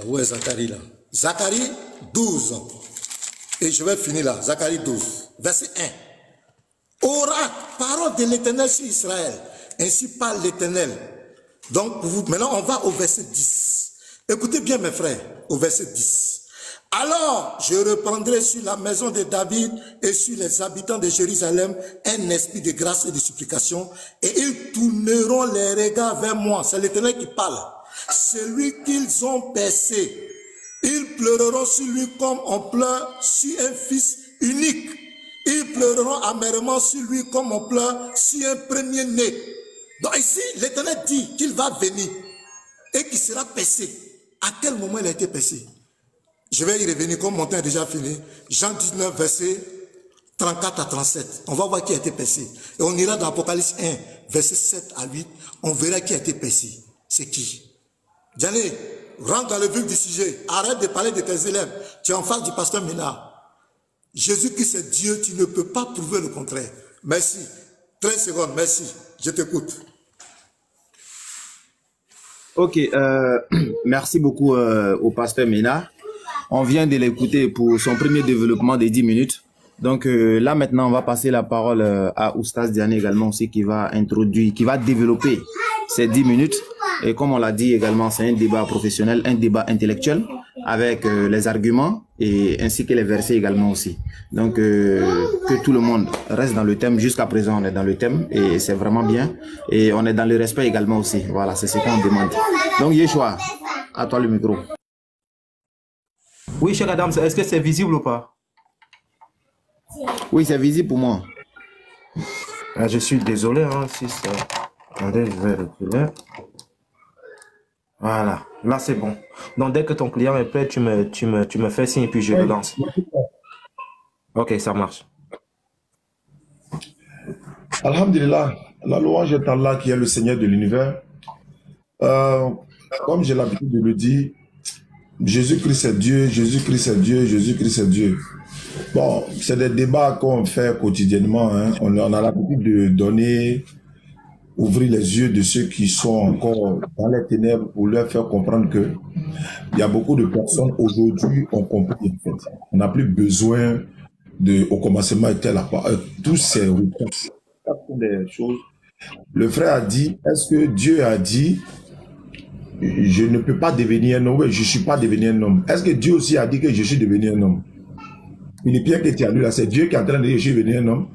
Où est Zacharie là? Zacharie 12. Et je vais finir là. Zacharie 12, verset 1. Oracle, parole de l'Éternel sur Israël. Ainsi parle l'Éternel. Donc, maintenant, on va au verset 10. Écoutez bien, mes frères, au verset 10. Alors, je reprendrai sur la maison de David et sur les habitants de Jérusalem un esprit de grâce et de supplication, et ils tourneront les regards vers moi. C'est l'Éternel qui parle. Celui qu'ils ont percé. Ils pleureront sur lui comme on pleure sur un fils unique. Ils pleureront amèrement sur lui comme on pleure sur un premier-né. Donc ici, l'Éternel dit qu'il va venir et qu'il sera percé. À quel moment il a été percé? Je vais y revenir comme mon temps est déjà fini. Jean 19, verset 34 à 37. On va voir qui a été percé. Et on ira dans Apocalypse 1, verset 7 à 8. On verra qui a été percé. C'est qui? Diane, rentre dans le vif du sujet. Arrête de parler de tes élèves. Tu es en face du pasteur Ménard. Jésus-Christ est Dieu, tu ne peux pas prouver le contraire. Merci. 13 secondes, merci. Je t'écoute. Ok, merci beaucoup au pasteur Ménard. On vient de l'écouter pour son premier développement de 10 minutes. Donc là maintenant, on va passer la parole à Oustaz Diane également aussi qui va introduire, qui va développer ces 10 minutes. Et comme on l'a dit également, c'est un débat professionnel, un débat intellectuel avec les arguments et ainsi que les versets également aussi. Donc que tout le monde reste dans le thème. Jusqu'à présent, on est dans le thème et c'est vraiment bien. Et on est dans le respect également aussi. Voilà, c'est ce qu'on demande. Donc Yeshua, à toi le micro. Oui, cher Adam, est-ce que c'est visible ou pas? Oui, c'est visible pour moi. Je suis désolé, hein, si c'est... Attendez, je vais reculer. Voilà, là c'est bon. Donc dès que ton client est prêt, tu me fais signe et puis je le lance. Ok, ça marche. Alhamdulillah, la louange est Allah qui est le Seigneur de l'univers. Comme j'ai l'habitude de le dire, Jésus-Christ est Dieu, Jésus-Christ est Dieu, Jésus-Christ est Dieu. Bon, c'est des débats qu'on fait quotidiennement. Hein. On a l'habitude de donner, ouvrir les yeux de ceux qui sont encore dans les ténèbres pour leur faire comprendre que il y a beaucoup de personnes aujourd'hui ont compris en fait. On n'a plus besoin de, au commencement était là, tous ces réponses, des choses. Le frère a dit, est-ce que Dieu a dit je ne peux pas devenir un homme, je ne suis pas devenu un homme. Est-ce que Dieu aussi a dit que je suis devenu un homme? Philippiens que tu as lu là, c'est Dieu qui est en train de dire je suis devenu un homme.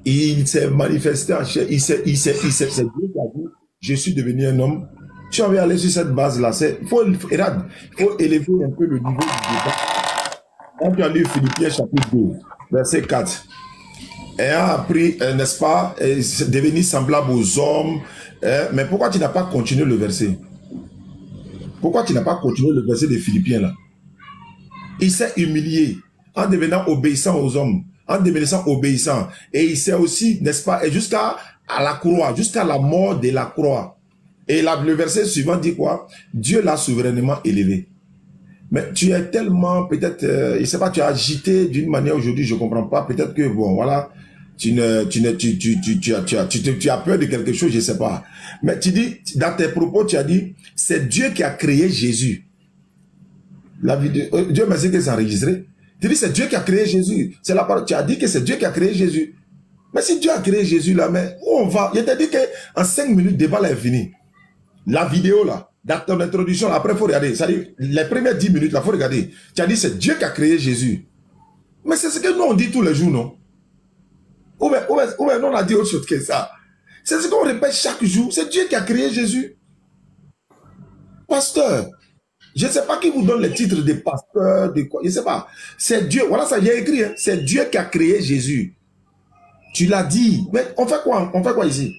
Il s'est manifesté en chair, c'est Dieu qui a dit je suis devenu un homme. Si on veut aller sur cette base là, il faut élever un peu le niveau du débat. Quand tu as lu Philippiens chapitre 2, verset 4, ayant appris, n'est-ce pas, devenir semblable aux hommes, mais pourquoi tu n'as pas continué le verset? Pourquoi tu n'as pas continué le verset des Philippiens là? Il s'est humilié en devenant obéissant aux hommes, en devenant obéissant. Et il s'est aussi, n'est-ce pas, jusqu'à la croix, jusqu'à la mort de la croix. Et là, le verset suivant dit quoi? Dieu l'a souverainement élevé. Mais tu es tellement, peut-être, je ne sais pas, tu as agité d'une manière aujourd'hui, je ne comprends pas. Peut-être que, bon, voilà, tu as peur de quelque chose, je ne sais pas. Mais tu dis, dans tes propos, tu as dit, c'est Dieu qui a créé Jésus. La vidéo, Dieu merci que c'est enregistré. Tu dis, c'est Dieu qui a créé Jésus. C'est la parole. Tu as dit que c'est Dieu qui a créé Jésus. Mais si Dieu a créé Jésus là, mais où on va? Il t'a dit qu'en 5 minutes, le débat là est fini. La vidéo là, dans ton introduction, là, après, il faut regarder. C'est-à-dire, les premières 10 minutes là, il faut regarder. Tu as dit, c'est Dieu qui a créé Jésus. Mais c'est ce que nous on dit tous les jours, non? Ou bien, nous on a dit autre chose que ça. C'est ce qu'on répète chaque jour. C'est Dieu qui a créé Jésus. Pasteur, je ne sais pas qui vous donne le titre de pasteur, de quoi, je ne sais pas. C'est Dieu, voilà ça, j'ai écrit, hein. C'est Dieu qui a créé Jésus. Tu l'as dit. Mais on fait quoi? On fait quoi ici?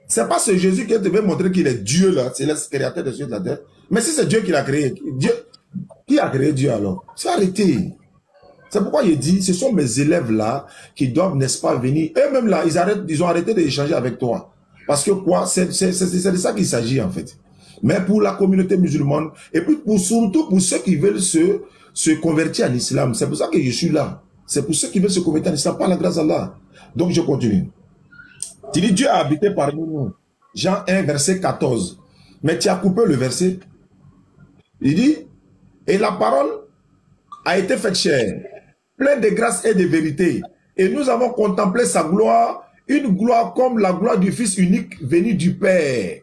C'est pas ce Jésus qui devait montrer qu'il est Dieu là, c'est le créateur des cieux de la terre. Mais si c'est Dieu qui l'a créé, Dieu, qui a créé Dieu alors? C'est arrêté. C'est pourquoi il dit, ce sont mes élèves là qui doivent, n'est-ce pas, venir. Eux-mêmes là, ils ont arrêté d'échanger avec toi. Parce que quoi? C'est de ça qu'il s'agit en fait. Mais pour la communauté musulmane, et puis surtout pour ceux qui veulent se convertir en islam, c'est pour ça que je suis là. C'est pour ceux qui veulent se convertir en islam, par la grâce d'Allah. Donc je continue. Tu dis, Dieu a habité parmi nous. Jean 1, verset 14. Mais tu as coupé le verset. Il dit, et la parole a été faite chair, pleine de grâce et de vérité. Et nous avons contemplé sa gloire, une gloire comme la gloire du Fils unique venu du Père.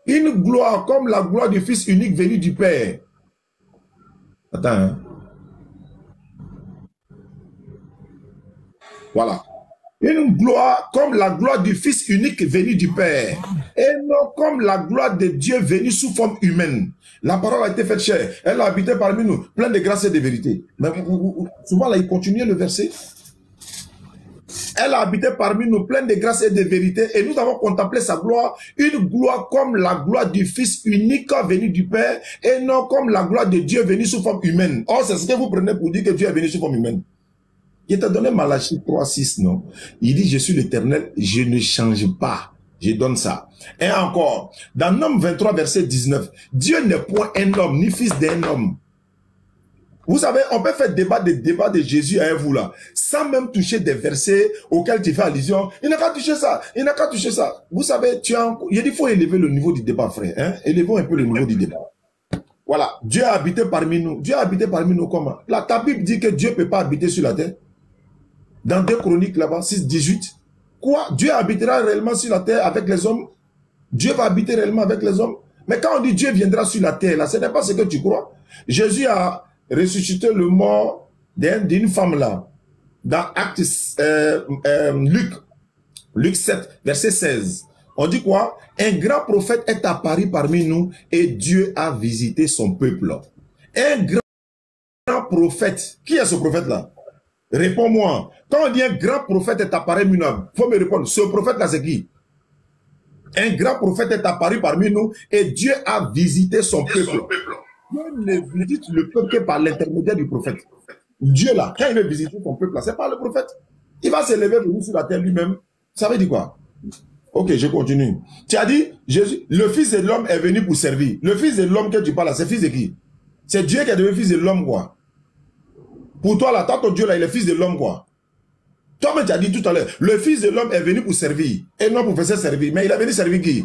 Une gloire comme la gloire du Fils unique venu du Père. Attends, hein? Voilà. Une gloire comme la gloire du Fils unique venu du Père. Et non comme la gloire de Dieu venu sous forme humaine. La parole a été faite chair. Elle a habité parmi nous, pleine de grâce et de vérité. Mais souvent là, il continue le verset. Elle a habité parmi nous, pleine de grâce et de vérité, et nous avons contemplé sa gloire, une gloire comme la gloire du Fils unique venu du Père, et non comme la gloire de Dieu venu sous forme humaine. Or, c'est ce que vous prenez pour dire que Dieu est venu sous forme humaine. Il t'a donné Malachie 3:6, non? Il dit, je suis l'Éternel, je ne change pas. Je donne ça. Et encore, dans Nom 23, verset 19, Dieu n'est point un homme, ni fils d'un homme. Vous savez, on peut faire débat de Jésus avec vous là, sans même toucher des versets auxquels tu fais allusion. Il n'a qu'à toucher ça, il n'a qu'à toucher ça. Vous savez, il dit, il faut élever le niveau du débat, frère. Hein? Élevons un peu le niveau du débat. Voilà, Dieu a habité parmi nous. Dieu a habité parmi nous comment? Là, ta Bible dit que Dieu ne peut pas habiter sur la terre. Dans 2 Chroniques là-bas, 6:18. Quoi? Dieu habitera réellement sur la terre avec les hommes? Dieu va habiter réellement avec les hommes? Mais quand on dit Dieu viendra sur la terre, là, ce n'est pas ce que tu crois. Jésus a ressuscité le mort d'une femme là. Dans Actes, Luc 7, verset 16. On dit quoi? Un grand prophète est apparu parmi nous et Dieu a visité son peuple. Un grand prophète. Qui est ce prophète là? Réponds-moi. Quand on dit un grand prophète est apparu parmi nous, il faut me répondre. Ce prophète là c'est qui? Un grand prophète est apparu parmi nous et Dieu a visité son peuple. Dieu ne visite le peuple que par l'intermédiaire du prophète. Dieu là, quand il veut visiter son peuple là, c'est pas le prophète. Il va s'élever sur la terre lui-même. Ça veut dire quoi? Ok, je continue. Tu as dit, Jésus, le Fils de l'homme est venu pour servir. Le Fils de l'homme que tu parles là, c'est fils de qui? C'est Dieu qui est devenu fils de l'homme quoi. Pour toi là, ton Dieu là, il est fils de l'homme quoi. Toi-même tu as dit tout à l'heure, le Fils de l'homme est venu pour servir et non pour faire servir. Mais il est venu servir qui?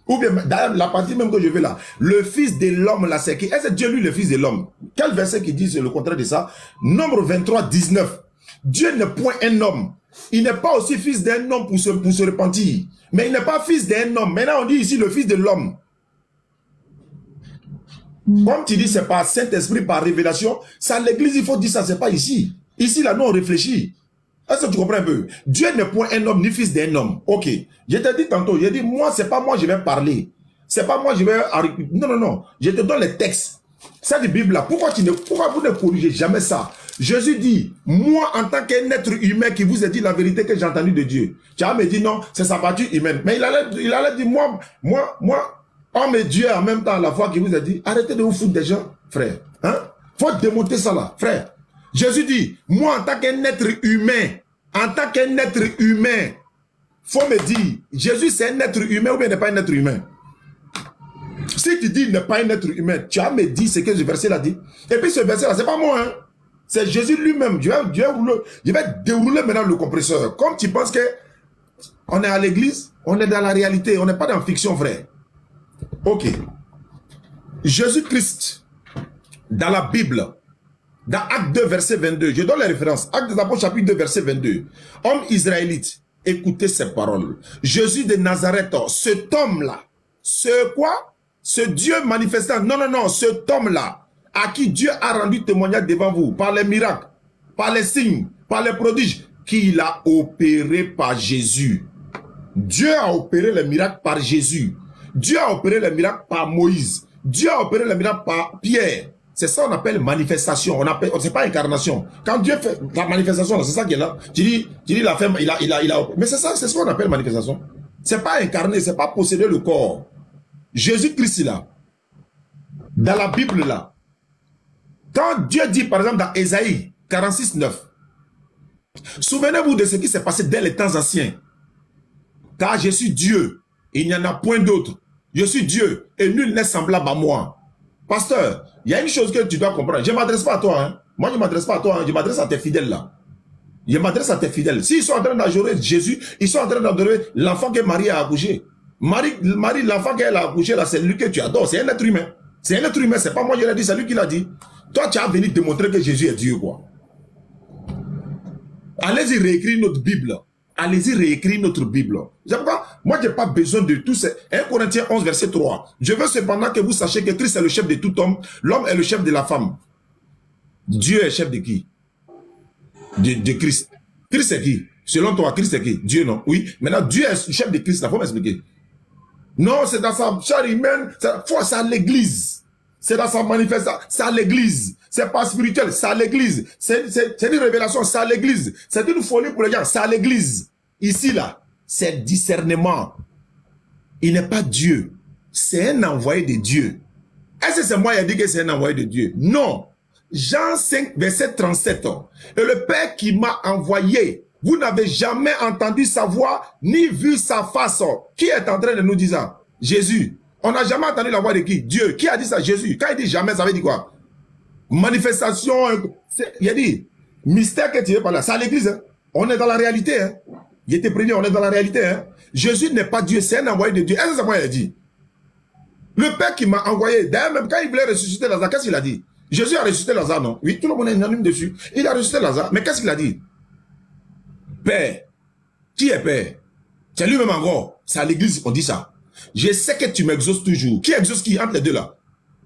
Ou bien, d'ailleurs, la partie même que je veux là, le Fils de l'homme là, c'est qui? Est-ce que Dieu lui le Fils de l'homme? Quel verset qui dit c'est le contraire de ça? Nombre 23, 19. Dieu n'est point un homme. Il n'est pas aussi fils d'un homme pour se repentir. Mais il n'est pas fils d'un homme. Maintenant, on dit ici le Fils de l'homme. Comme tu dis, c'est par Saint-Esprit, par révélation. C'est à l'église, il faut dire ça, c'est pas ici. Ici, là, nous, on réfléchit. Est-ce que tu comprends un peu? Dieu n'est point un homme, ni fils d'un homme. Ok. Je t'ai dit tantôt, j'ai dit, moi, c'est pas moi, je vais parler. C'est pas moi, je vais... Non, non, non. Je te donne les textes. Cette Bible-là, pourquoi vous ne corrigez jamais ça? Jésus dit, moi, en tant qu'un être humain qui vous a dit la vérité que j'ai entendue de Dieu. Tu as me dit non, c'est sa partie humaine. Mais il allait dire, moi, homme et Dieu en même temps à la fois qui vous a dit, arrêtez de vous foutre des gens, frère. Hein? Faut démonter ça là, frère. Jésus dit, moi en tant qu'un être humain, faut me dire, Jésus c'est un être humain ou bien n'est pas un être humain? Si tu dis il n'est pas un être humain, tu as me dit ce que ce verset là dit. Et puis ce verset là, c'est pas moi, hein. C'est Jésus lui-même. Je vais dérouler maintenant le compresseur. Comme tu penses que on est à l'église, on est dans la réalité, on n'est pas dans la fiction, frère. Ok. Jésus-Christ, dans la Bible, dans Acte 2, verset 22, je donne les références. Acte des Apôtres, chapitre 2, verset 22. Homme israélite, écoutez ces paroles. Jésus de Nazareth, cet homme-là, ce quoi? Ce Dieu manifestant, non, cet homme-là, à qui Dieu a rendu témoignage devant vous, par les miracles, par les signes, par les prodiges, qu'il a opéré par Jésus. Dieu a opéré les miracles par Jésus. Dieu a opéré les miracles par Moïse. Dieu a opéré les miracles par Pierre. C'est ça qu'on appelle manifestation. C'est pas incarnation. Quand Dieu fait la manifestation, c'est ça qui est là. Tu dis la femme, il a. Mais c'est ça, c'est ce qu'on appelle manifestation. C'est pas incarner, c'est pas posséder le corps. Jésus-Christ là, dans la Bible là, quand Dieu dit par exemple dans Ésaïe 46, 9, souvenez-vous de ce qui s'est passé dès les temps anciens. Car je suis Dieu, il n'y en a point d'autre. Je suis Dieu et nul n'est semblable à moi. Pasteur, il y a une chose que tu dois comprendre. Je ne m'adresse pas à toi. Hein. Moi, je ne m'adresse pas à toi. Hein. Je m'adresse à tes fidèles là. Je m'adresse à tes fidèles. S'ils sont en train d'adorer Jésus, ils sont en train d'adorer l'enfant que Marie a accouché. Marie, l'enfant qu'elle a accouché là, c'est lui que tu adores. C'est un être humain. C'est un être humain, c'est pas moi qui l'ai dit, c'est lui qui l'a dit. Toi, tu as venu démontrer que Jésus est Dieu, quoi. Allez-y réécrire notre Bible. Allez-y réécrire notre Bible. Moi, je n'ai pas besoin de tout ça. 1 Corinthiens 11, verset 3. Je veux cependant que vous sachiez que Christ est le chef de tout homme. L'homme est le chef de la femme. Dieu est chef de qui? De Christ. Christ est qui? Selon toi, Christ est qui? Dieu, non? Oui. Maintenant, Dieu est le chef de Christ. Il faut m'expliquer. Non, c'est dans sa chair humaine. C'est à l'église. C'est dans sa manifestation. C'est à l'église. C'est pas spirituel. C'est à l'église. C'est une révélation. C'est à l'église. C'est une folie pour les gens. C'est à l'église. Ici, là, c'est discernement. Il n'est pas Dieu. C'est un envoyé de Dieu. Est-ce que c'est moi qui ai dit que c'est un envoyé de Dieu? Non. Jean 5, verset 37. Et le Père qui m'a envoyé, vous n'avez jamais entendu sa voix, ni vu sa face. Qui est en train de nous dire ça? Jésus. On n'a jamais entendu la voix de qui? Dieu. Qui a dit ça? Jésus. Quand il dit jamais, ça veut dire quoi? Manifestation. Il a dit, mystère que tu veux parler. C'est à l'église. Hein? On est dans la réalité. Hein? Il était prévenu, on est dans la réalité. Hein? Jésus n'est pas Dieu, c'est un envoyé de Dieu. Est-ce que c'est moi qui ai dit? Le Père qui m'a envoyé, d'ailleurs, même quand il voulait ressusciter Lazare, qu'est-ce qu'il a dit? Jésus a ressuscité Lazare, non? Oui, tout le monde est unanime dessus. Il a ressuscité Lazare, mais qu'est-ce qu'il a dit? Père. Qui est Père? C'est lui-même encore. C'est à l'église qu'on dit ça. Je sais que tu m'exauces toujours. Qui exauce qui entre les deux là?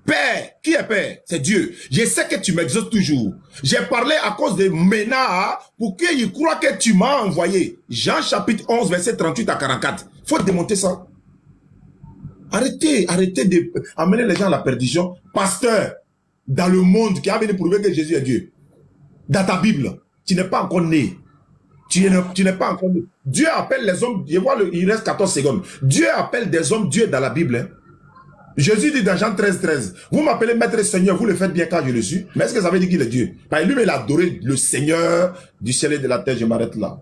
Père. Qui est Père? C'est Dieu. Je sais que tu m'exauces toujours. J'ai parlé à cause de Ména pour qu'il croit que tu m'as envoyé. Jean chapitre 11, verset 38 à 44. Faut démonter ça. Arrêtez d'amener les gens à la perdition. Pasteur, dans le monde qui a venu prouver que Jésus est Dieu. Dans ta Bible, tu n'es pas encore né. Tu n'es pas encore né. Dieu appelle les hommes, je vois, il reste 14 secondes. Dieu appelle des hommes Dieu dans la Bible. Hein. Jésus dit dans Jean 13, 13, vous m'appelez maître et Seigneur, vous le faites bien quand je le suis. Mais est-ce que ça veut dire qu'il est Dieu? Bah, lui, il a adoré le Seigneur du ciel et de la terre. Je m'arrête là.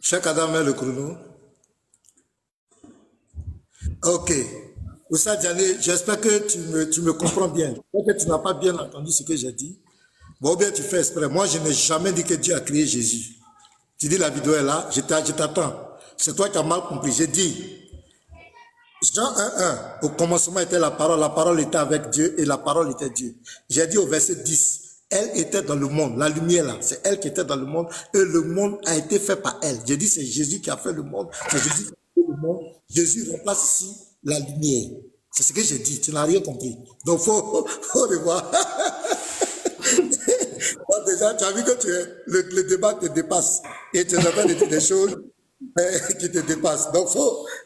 Cheikh Adam met le chrono. Ok. Oussa Diané, j'espère que tu me comprends bien. J'espère que tu n'as pas bien entendu ce que j'ai dit. Bon, bien, tu fais exprès. Moi, je n'ai jamais dit que Dieu a créé Jésus. Tu dis la vidéo est là, je t'attends. C'est toi qui as mal compris. J'ai dit, Jean 1.1, au commencement était la parole était avec Dieu et la parole était Dieu. J'ai dit au verset 10, elle était dans le monde, la lumière là, c'est elle qui était dans le monde et le monde a été fait par elle. J'ai dit c'est Jésus qui a fait le monde, c'est Jésus qui a fait le monde. Jésus remplace ici la lumière. C'est ce que j'ai dit, tu n'as rien compris. Donc faut revoir. Bon, déjà, tu as vu que le débat te dépasse et tu es en train de dire des choses qui te dépassent. Donc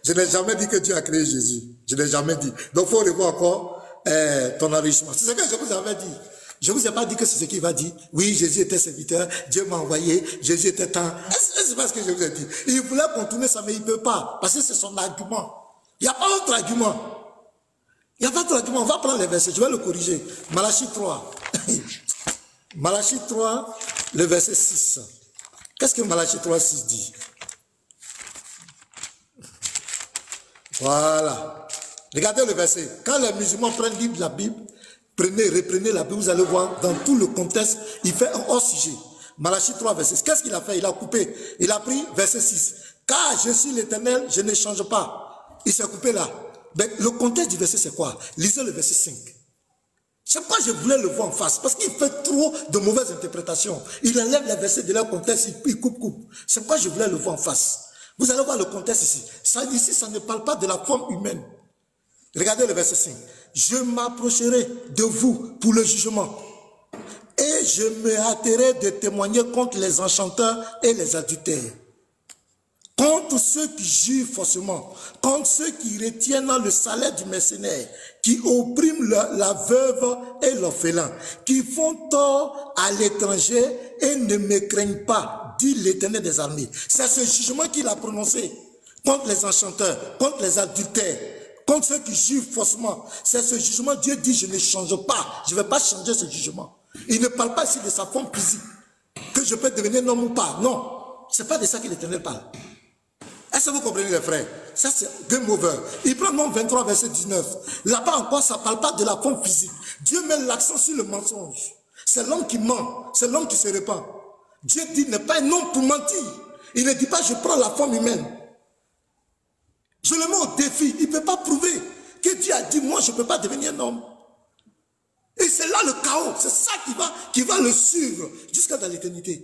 je n'ai jamais dit que Dieu a créé Jésus. Je n'ai jamais dit. Donc faut revoir encore ton enrichissement. C'est ce que je vous avais dit. Je ne vous ai pas dit que c'est ce qu'il va dire. Oui, Jésus était serviteur, Dieu m'a envoyé, Jésus était temps. C'est pas ce que je vous ai dit. Il voulait contourner ça, mais il ne peut pas. Parce que c'est son argument. Il n'y a pas d'autre argument. Il n'y a pas d'autre argument. On va prendre les versets. Je vais le corriger. Malachie 3. Malachie 3, le verset 6. Qu'est-ce que Malachie 3, 6 dit? Voilà. Regardez le verset. Quand les musulmans prennent la Bible, reprenez la Bible, vous allez voir, dans tout le contexte, il fait un hors-sujet. Malachie 3, verset 6. Qu'est-ce qu'il a fait? Il a coupé. Il a pris verset 6. Car je suis l'Éternel, je ne change pas. Il s'est coupé là. Mais le contexte du verset, c'est quoi? Lisez le verset 5. C'est pourquoi je voulais le voir en face. Parce qu'il fait trop de mauvaises interprétations. Il enlève les versets de leur contexte, il coupe. C'est pourquoi je voulais le voir en face. Vous allez voir le contexte ici. Ici, ça ne parle pas de la forme humaine. Regardez le verset 5. Je m'approcherai de vous pour le jugement. Et je me hâterai de témoigner contre les enchanteurs et les adultères. Contre ceux qui jurent faussement. Contre ceux qui retiennent le salaire du mercenaire. Qui oppriment la veuve et l'orphelin. Qui font tort à l'étranger et ne me craignent pas, dit l'Éternel des armées. C'est ce jugement qu'il a prononcé. Contre les enchanteurs, contre les adultères. Contre ceux qui jurent faussement. C'est ce jugement. Dieu dit, je ne change pas. Je ne vais pas changer ce jugement. Il ne parle pas ici de sa forme physique. Que je peux devenir un homme ou pas. Non. Ce n'est pas de ça que l'Éternel parle. Est-ce que vous comprenez les frères? Ça c'est game over. Il prend Nombre 23 verset 19. Là-bas encore, ça ne parle pas de la forme physique. Dieu met l'accent sur le mensonge. C'est l'homme qui ment. C'est l'homme qui se répand. Dieu dit n'est pas un homme pour mentir. Il ne dit pas je prends la forme humaine. Je le mets au défi. Il ne peut pas prouver que Dieu a dit moi je ne peux pas devenir un homme. Et c'est là le chaos. C'est ça qui va le suivre jusqu'à dans l'éternité.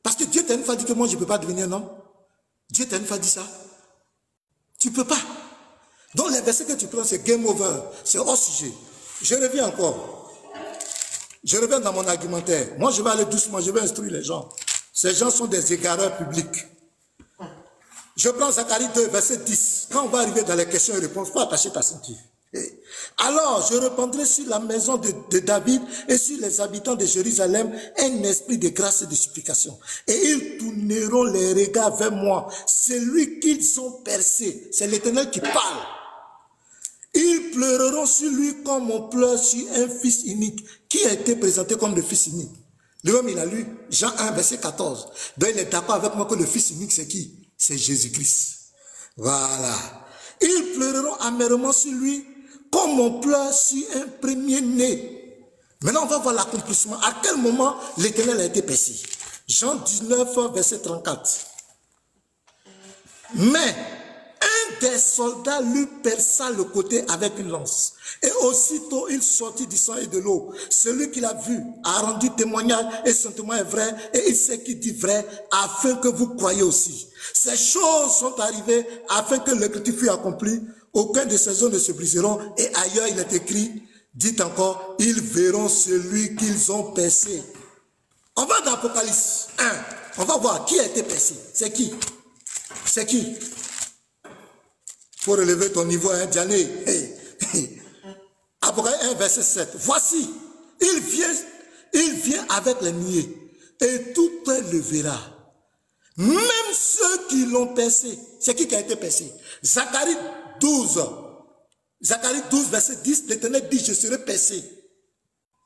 Parce que Dieu t'a une fois dit que moi je ne peux pas devenir un homme. Dieu t'a une fois dit ça. Tu ne peux pas. Donc les versets que tu prends c'est game over. C'est hors sujet. Je reviens encore. Je reviens dans mon argumentaire. Moi je vais aller doucement. Je vais instruire les gens. Ces gens sont des égareurs publics. Je prends Zacharie 2, verset 10. Quand on va arriver dans les questions et réponses, il faut attacher ta ceinture. Alors, je répandrai sur la maison de David et sur les habitants de Jérusalem un esprit de grâce et de supplication. Et ils tourneront les regards vers moi. Celui qu'ils ont percé. C'est l'Éternel qui parle. Ils pleureront sur lui comme on pleure sur un fils unique qui a été présenté comme le fils unique. Lui-même, il a lu Jean 1, verset 14. Donc, il est d'accord avec moi que le fils unique, c'est qui? C'est Jésus-Christ. Voilà. Ils pleureront amèrement sur lui comme on pleure sur un premier-né. Maintenant, on va voir l'accomplissement. À quel moment l'Éternel a été percé? Jean 19, verset 34. Mais un des soldats lui perça le côté avec une lance. Et aussitôt il sortit du sang et de l'eau. Celui qui l'a vu a rendu témoignage et son témoin est vrai. Et il sait qu'il dit vrai afin que vous croyiez aussi. Ces choses sont arrivées afin que l'écriture fût accomplie. Aucun de ces hommes ne se briseront. Et ailleurs il est écrit, dit encore, ils verront celui qu'ils ont percé. On va dans Apocalypse 1. On va voir qui a été percé. C'est qui? C'est qui? Il faut relever ton niveau, hein, Diané. Hey. Apocalypse 1, verset 7. Voici, il vient avec les nuées, et tout le verra. Même ceux qui l'ont percé. C'est qui a été percé? Zacharie 12. Zacharie 12, verset 10, l'Éternel dit, je serai percé.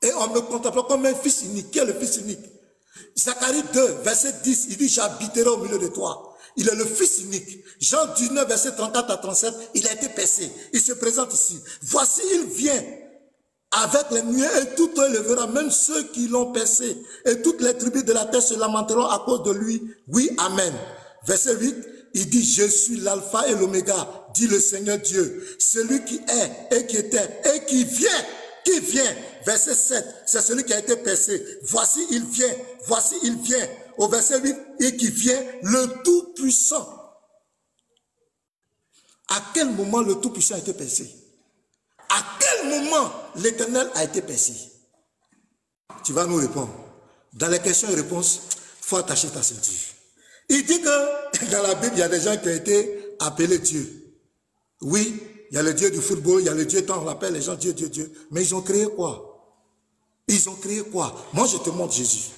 Et on me contemplera comme un fils unique. Qui est le fils unique? Zacharie 2, verset 10, il dit, j'habiterai au milieu de toi. Il est le fils unique. Jean 19, verset 34 à 37, il a été percé. Il se présente ici. Voici, il vient avec les nuées et tout le verra, même ceux qui l'ont percé. Et toutes les tribus de la terre se lamenteront à cause de lui. Oui, amen. Verset 8, il dit, je suis l'alpha et l'oméga, dit le Seigneur Dieu. Celui qui est et qui était et qui vient. Qui vient? Verset 7, c'est celui qui a été percé. Voici, il vient. Voici, il vient. Au verset 8, et qui vient, le Tout-Puissant. À quel moment le Tout-Puissant a été percé? À quel moment l'Éternel a été percé? Tu vas nous répondre. Dans les questions et réponses, il faut attacher ta ceinture. Il dit que dans la Bible, il y a des gens qui ont été appelés Dieu. Oui, il y a le Dieu du football, il y a le Dieu, on appelle les gens Dieu, Dieu, Dieu. Mais ils ont créé quoi? Ils ont créé quoi? Moi, je te montre Jésus.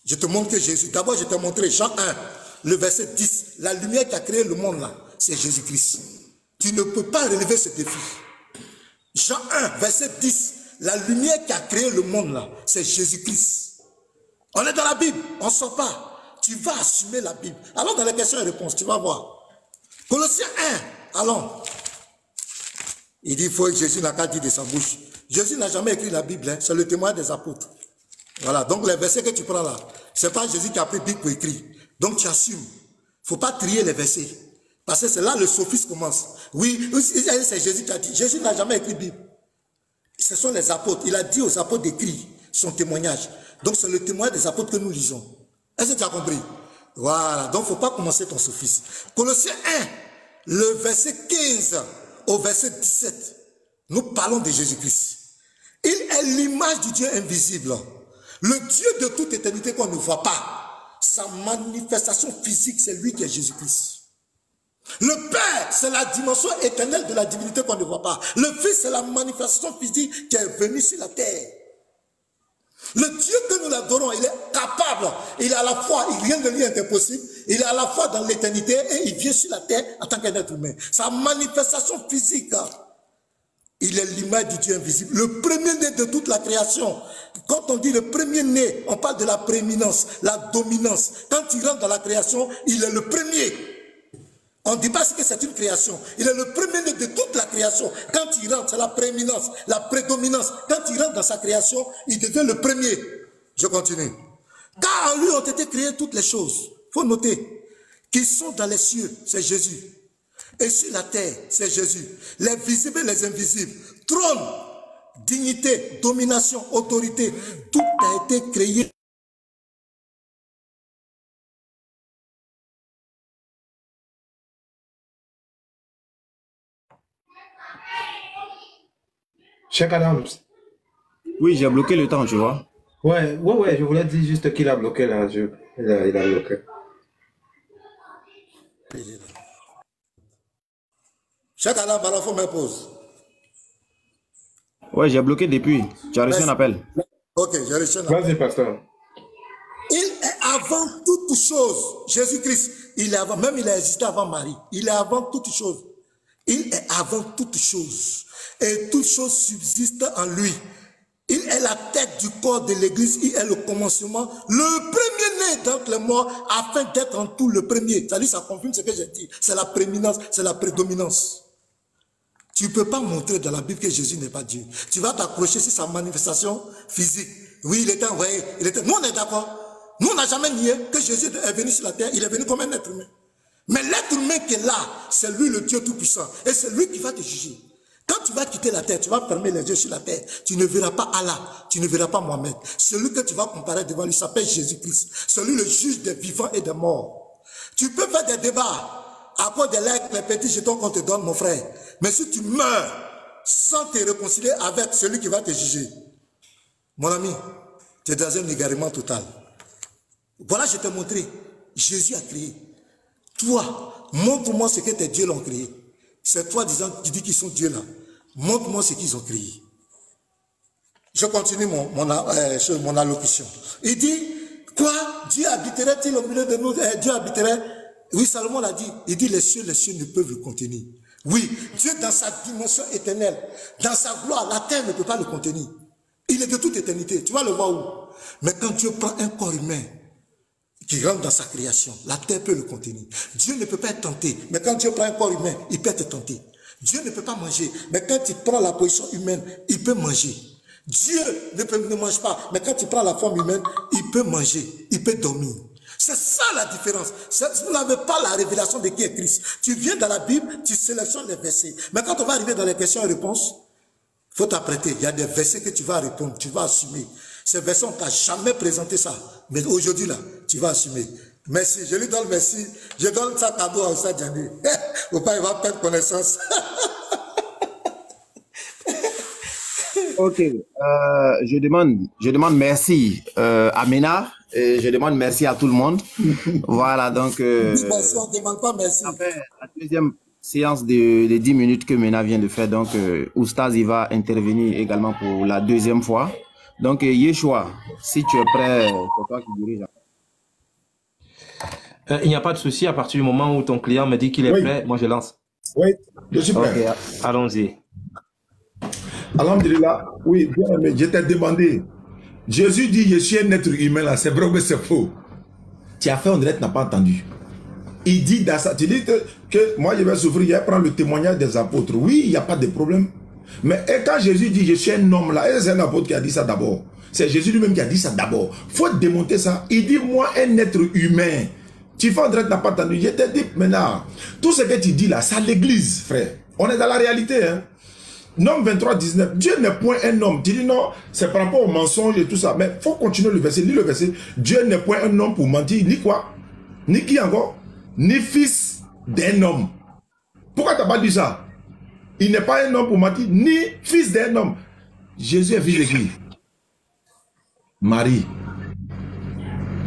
Je te montre que Jésus. D'abord, je t'ai montré Jean 1, le verset 10. La lumière qui a créé le monde là, c'est Jésus-Christ. Tu ne peux pas relever ce défi. Jean 1, verset 10. La lumière qui a créé le monde là, c'est Jésus-Christ. On est dans la Bible, on ne sort pas. Tu vas assumer la Bible. Allons dans les questions et réponses, tu vas voir. Colossiens 1, allons. Il dit, il faut que Jésus n'a qu'à dire de sa bouche. Jésus n'a jamais écrit la Bible, hein, c'est le témoin des apôtres. Voilà, donc les versets que tu prends là, c'est pas Jésus qui a pris Bible pour écrire. Donc tu assumes. Il ne faut pas trier les versets. Parce que c'est là le sophisme commence. Oui, c'est Jésus qui a dit. Jésus n'a jamais écrit Bible. Ce sont les apôtres. Il a dit aux apôtres d'écrire son témoignage. Donc c'est le témoignage des apôtres que nous lisons. Est-ce que tu as compris? Voilà, donc il ne faut pas commencer ton sophisme. Colossiens 1, le verset 15 au verset 17. Nous parlons de Jésus-Christ. Il est l'image du Dieu invisible. Le Dieu de toute éternité qu'on ne voit pas. Sa manifestation physique, c'est lui qui est Jésus-Christ. Le Père, c'est la dimension éternelle de la divinité qu'on ne voit pas. Le Fils, c'est la manifestation physique qui est venue sur la terre. Le Dieu que nous adorons, il est capable. Il est à la fois, rien de lui est impossible. Il est à la fois dans l'éternité et il vient sur la terre en tant qu'un être humain. Sa manifestation physique, il est l'image du Dieu invisible. Le premier-né de toute la création. Quand on dit le premier-né, on parle de la prééminence, la dominance. Quand il rentre dans la création, il est le premier. On ne dit pas que c'est une création. Il est le premier-né de toute la création. Quand il rentre, c'est la prééminence, la prédominance. Quand il rentre dans sa création, il devient le premier. Je continue. Car en lui ont été créées toutes les choses. Il faut noter. Qui sont dans les cieux, c'est Jésus. Et sur la terre, c'est Jésus. Les visibles et les invisibles. Trône, dignité, domination, autorité. Tout a été créé. Cheikh Adams. Oui, j'ai bloqué le temps, tu vois. Ouais, je voulais dire juste qu'il a bloqué là. Il a bloqué. Chaque année, il faut me pause. Ouais, j'ai bloqué depuis. Tu as reçu un appel. Ok, j'ai reçu un appel. Vas-y, pasteur. Il est avant toute chose. Jésus-Christ, il est avant, même il a existé avant Marie. Il est avant toute chose. Il est avant toute chose. Et toute chose subsiste en lui. Il est la tête du corps de l'Église. Il est le commencement, le premier-né d'entre les morts, afin d'être en tout le premier. Ça dit, ça confirme ce que j'ai dit. C'est la prééminence, c'est la prédominance. Tu ne peux pas montrer dans la Bible que Jésus n'est pas Dieu. Tu vas t'accrocher sur sa manifestation physique. Oui, il était envoyé. Nous, on est d'accord. Nous, on n'a jamais nié que Jésus est venu sur la terre. Il est venu comme un être humain. Mais l'être humain qui est là, c'est lui le Dieu Tout-Puissant. Et c'est lui qui va te juger. Quand tu vas quitter la terre, tu vas fermer les yeux sur la terre. Tu ne verras pas Allah, tu ne verras pas Mohamed. Celui que tu vas comparer devant lui s'appelle Jésus-Christ. Celui le juge des vivants et des morts. Tu peux faire des débats à cause des likes, les petits jetons qu'on te donne, mon frère. Mais si tu meurs sans te réconcilier avec celui qui va te juger, mon ami, tu es dans un égarement total. Voilà, je t'ai montré. Jésus a créé. Toi, montre-moi ce que tes dieux l'ont créé. C'est toi disant, tu dis qu'ils sont Dieu là. Montre-moi ce qu'ils ont créé. Je continue mon allocution. Il dit, quoi? Dieu habiterait-il au milieu de nous? Dieu habiterait. Oui, Salomon l'a dit. Il dit, les cieux ne peuvent le contenir. Oui, Dieu dans sa dimension éternelle, dans sa gloire, la terre ne peut pas le contenir. Il est de toute éternité. Tu vas le voir où? Mais quand Dieu prend un corps humain, qui rentre dans sa création, la terre peut le contenir. Dieu ne peut pas être tenté, mais quand Dieu prend un corps humain, il peut être tenté. Dieu ne peut pas manger, mais quand il prend la position humaine, il peut manger. Dieu ne mange pas, mais quand il prend la forme humaine, il peut manger, il peut dormir. C'est ça la différence. Vous n'avez pas la révélation de qui est Christ. Tu viens dans la Bible, tu sélectionnes les versets. Mais quand on va arriver dans les questions et réponses, il faut t'apprêter. Il y a des versets que tu vas répondre, tu vas assumer. Ces versets, on ne t'a jamais présenté ça. Mais aujourd'hui, là, tu vas assumer. Merci, je lui donne merci. Je donne ça cadeau à Oustaz Diané. Ou pas, il va perdre connaissance. Ok, je demande merci à Ménard et je demande merci à tout le monde. Voilà, donc... merci, on ne demande pas merci. Après la deuxième séance de 10 minutes que Ménard vient de faire, donc Oustaz, il va intervenir également pour la deuxième fois. Donc, Yeshua, si tu es prêt, c'est toi qui dirige. Il n'y a pas de souci à partir du moment où ton client me dit qu'il est prêt, moi je lance. Oui, je suis prêt. Ok, allons-y. Alhamdulillah, oui, bien aimé, je t'ai demandé. Jésus dit, je suis un être humain là, c'est vrai ou c'est faux? Tu as fait, on dirait que tu n'as pas entendu. Il dit dans ça, tu dis que moi je vais souffrir, je vais prendre le témoignage des apôtres. Oui, il n'y a pas de problème. Mais quand Jésus dit, je suis un homme là, et c'est un apôtre qui a dit ça d'abord. C'est Jésus lui-même qui a dit ça d'abord. Il faut démonter ça. Il dit, moi, un être humain. Tu fais en direct, tu n'as pas entendu. Je te dis maintenant, tout ce que tu dis là, c'est l'église, frère. On est dans la réalité. Hein. Nom 23, 19. Dieu n'est point un homme. Tu dis non, c'est par rapport au mensonge et tout ça. Mais il faut continuer le verset. Lis le verset. Dieu n'est point un homme pour mentir. Ni quoi? Ni qui encore? Ni fils d'un homme. Pourquoi tu n'as pas dit ça? Il n'est pas un homme pour mentir, ni fils d'un homme. Jésus est fils de qui? Marie.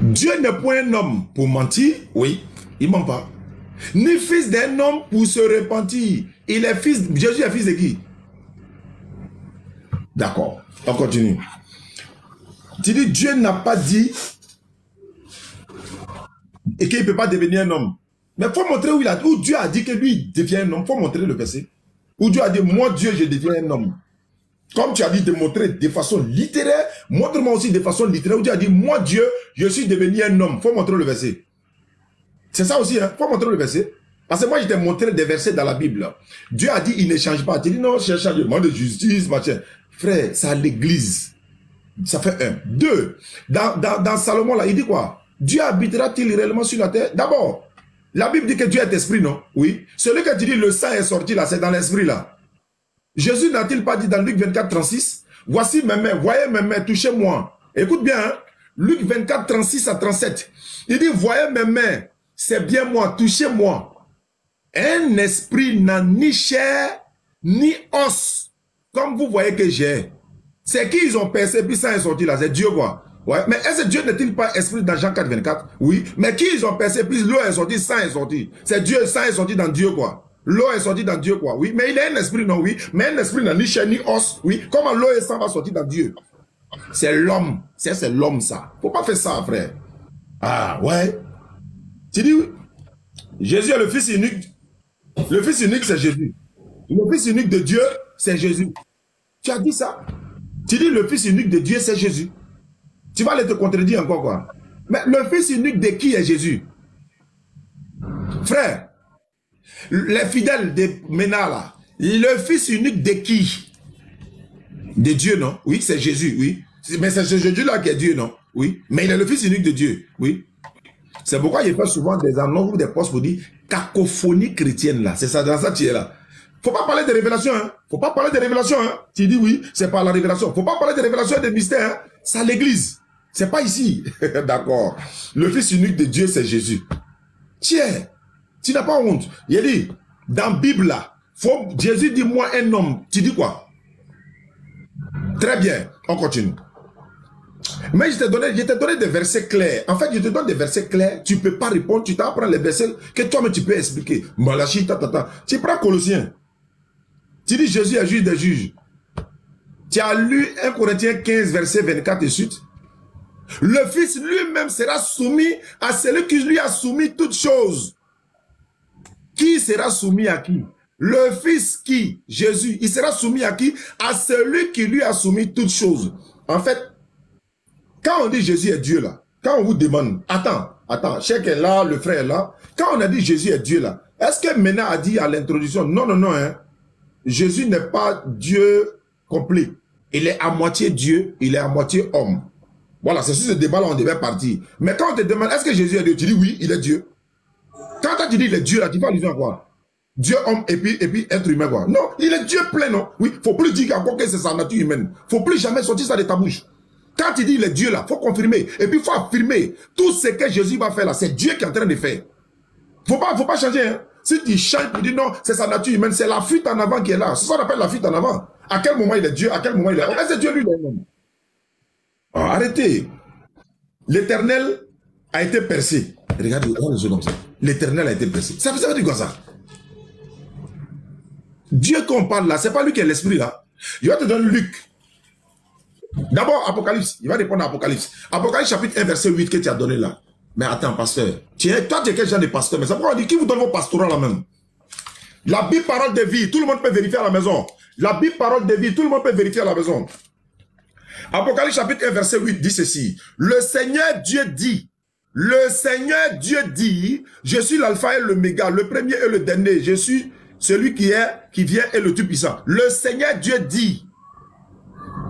Dieu n'est point un homme pour mentir, oui, il ne ment pas. Ni fils d'un homme pour se repentir. Il est fils, Jésus est fils de qui? D'accord, on continue. Tu dis, Dieu n'a pas dit et qu'il ne peut pas devenir un homme. Mais il faut montrer où Dieu a dit que lui devient un homme. Il faut montrer le verset. Où Dieu a dit, moi Dieu, je deviens un homme. Comme tu as dit de montrer de façon littéraire, montre-moi aussi de façon littéraire où Dieu a dit, moi Dieu, je suis devenu un homme. Il faut montrer le verset. C'est ça aussi, hein. Il faut montrer le verset. Parce que moi, je t'ai montré des versets dans la Bible. Dieu a dit, il ne change pas. Tu dis, non, c'est un changement de justice, machin. Frère, c'est à l'église. Ça fait 1. 2. Dans Salomon, là, il dit quoi? Dieu habitera-t-il réellement sur la terre? D'abord, la Bible dit que Dieu est esprit, non? Oui. Celui que tu dis, le sang est sorti là, c'est dans l'esprit là. Jésus n'a-t-il pas dit dans Luc 24, 36, voici mes mains, voyez mes mains, touchez-moi. Écoute bien, hein? Luc 24, 36 à 37. Il dit, voyez mes mains, c'est bien moi, touchez-moi. Un esprit n'a ni chair, ni os, comme vous voyez que j'ai. C'est qui ils ont percé, puis ça est sorti là, c'est Dieu quoi. Ouais, mais est-ce que Dieu n'est-il pas esprit dans Jean 4, 24? Oui, mais qui ils ont percé, puis l'eau est sortie, sang est sorti. C'est Dieu, sang est sorti dans Dieu quoi. L'eau est sortie dans Dieu quoi, oui. Mais il est un esprit, non, oui. Mais un esprit n'a ni chair, ni os, oui. Comment l'eau et sang va sortir dans Dieu? C'est l'homme. C'est l'homme ça. Faut pas faire ça, frère. Ah, ouais. Tu dis oui. Jésus est le fils unique. Le fils unique, c'est Jésus. Le fils unique de Dieu, c'est Jésus. Tu as dit ça? Tu dis le fils unique de Dieu, c'est Jésus. Tu vas aller te contredire encore quoi? Mais le fils unique de qui est Jésus? Frère, les fidèles de Ménard là, le fils unique de qui? De Dieu, non? Oui, c'est Jésus, oui. Mais c'est Jésus là qui est Dieu, non? Oui. Mais il est le fils unique de Dieu, oui. C'est pourquoi il fait souvent des annonces ou des postes pour dire cacophonie chrétienne là. C'est ça, dans ça tu es là. Faut pas parler de révélation, hein. Faut pas parler de révélation, hein. Tu dis oui, c'est pas la révélation. Faut pas parler de révélation et de mystère, hein. C'est à l'église. C'est pas ici. D'accord. Le fils unique de Dieu, c'est Jésus. Tiens, tu n'as pas honte. Il dit, dans la Bible là, Jésus dit moi un homme. Tu dis quoi? Très bien, on continue. Mais je t'ai donné des versets clairs. En fait, je te donne des versets clairs. Tu ne peux pas répondre. Tu t'apprends les versets que toi-même tu peux expliquer. Malachie, Tu prends Colossiens. Tu dis Jésus est juge des juges. Tu as lu 1 Corinthiens 15, verset 24 et suite. Le Fils lui-même sera soumis à celui qui lui a soumis toutes choses. Qui sera soumis à qui? Le Fils qui? Jésus. Il sera soumis à qui? À celui qui lui a soumis toutes choses. En fait, quand on dit Jésus est Dieu là, quand on vous demande, attends, chacun est là, le frère est là, quand on a dit Jésus est Dieu là, est-ce que Mena a dit à l'introduction, non, hein, Jésus n'est pas Dieu complet. Il est à moitié Dieu, il est à moitié homme. Voilà, c'est sur ce débat-là on devait partir. Mais quand on te demande, est-ce que Jésus est Dieu, tu dis oui, il est Dieu. Quand tu dis il est Dieu là, tu fais allusion à quoi? Dieu, homme, et puis être humain quoi. Non, il est Dieu plein, non? Oui, faut plus dire encore que c'est sa nature humaine. Faut plus jamais sortir ça de ta bouche. Quand tu dis il est Dieu là, faut confirmer. Et puis il faut affirmer. Tout ce que Jésus va faire là, c'est Dieu qui est en train de faire. Faut pas changer, hein. Si tu changes pour dire non, c'est sa nature humaine, c'est la fuite en avant qui est là. C'est ça qu'on appelle la fuite en avant. À quel moment il est Dieu, à quel moment il est homme? Est-ce que Dieu lui est homme? Oh, arrêtez. L'éternel a été percé. Regardez, on les yeux comme ça. L'éternel a été percé. Ça veut dire quoi ça? Dieu qu'on parle là, c'est pas lui qui est l'esprit là. Je vais te donner Luc. D'abord, Apocalypse. Il va répondre à Apocalypse. Apocalypse chapitre 1, verset 8 que tu as donné là. Mais attends, pasteur. Toi, tu es quel genre de pasteur? Mais c'est pourquoi on dit, qui vous donne vos pastorats là même? La Bible parole de vie, tout le monde peut vérifier à la maison. La Bible parole de vie, tout le monde peut vérifier à la maison. Apocalypse chapitre 1, verset 8 dit ceci. Le Seigneur Dieu dit, je suis l'alpha et l'oméga, le premier et le dernier. Je suis celui qui vient et le Tout-Puissant. Le Seigneur Dieu dit.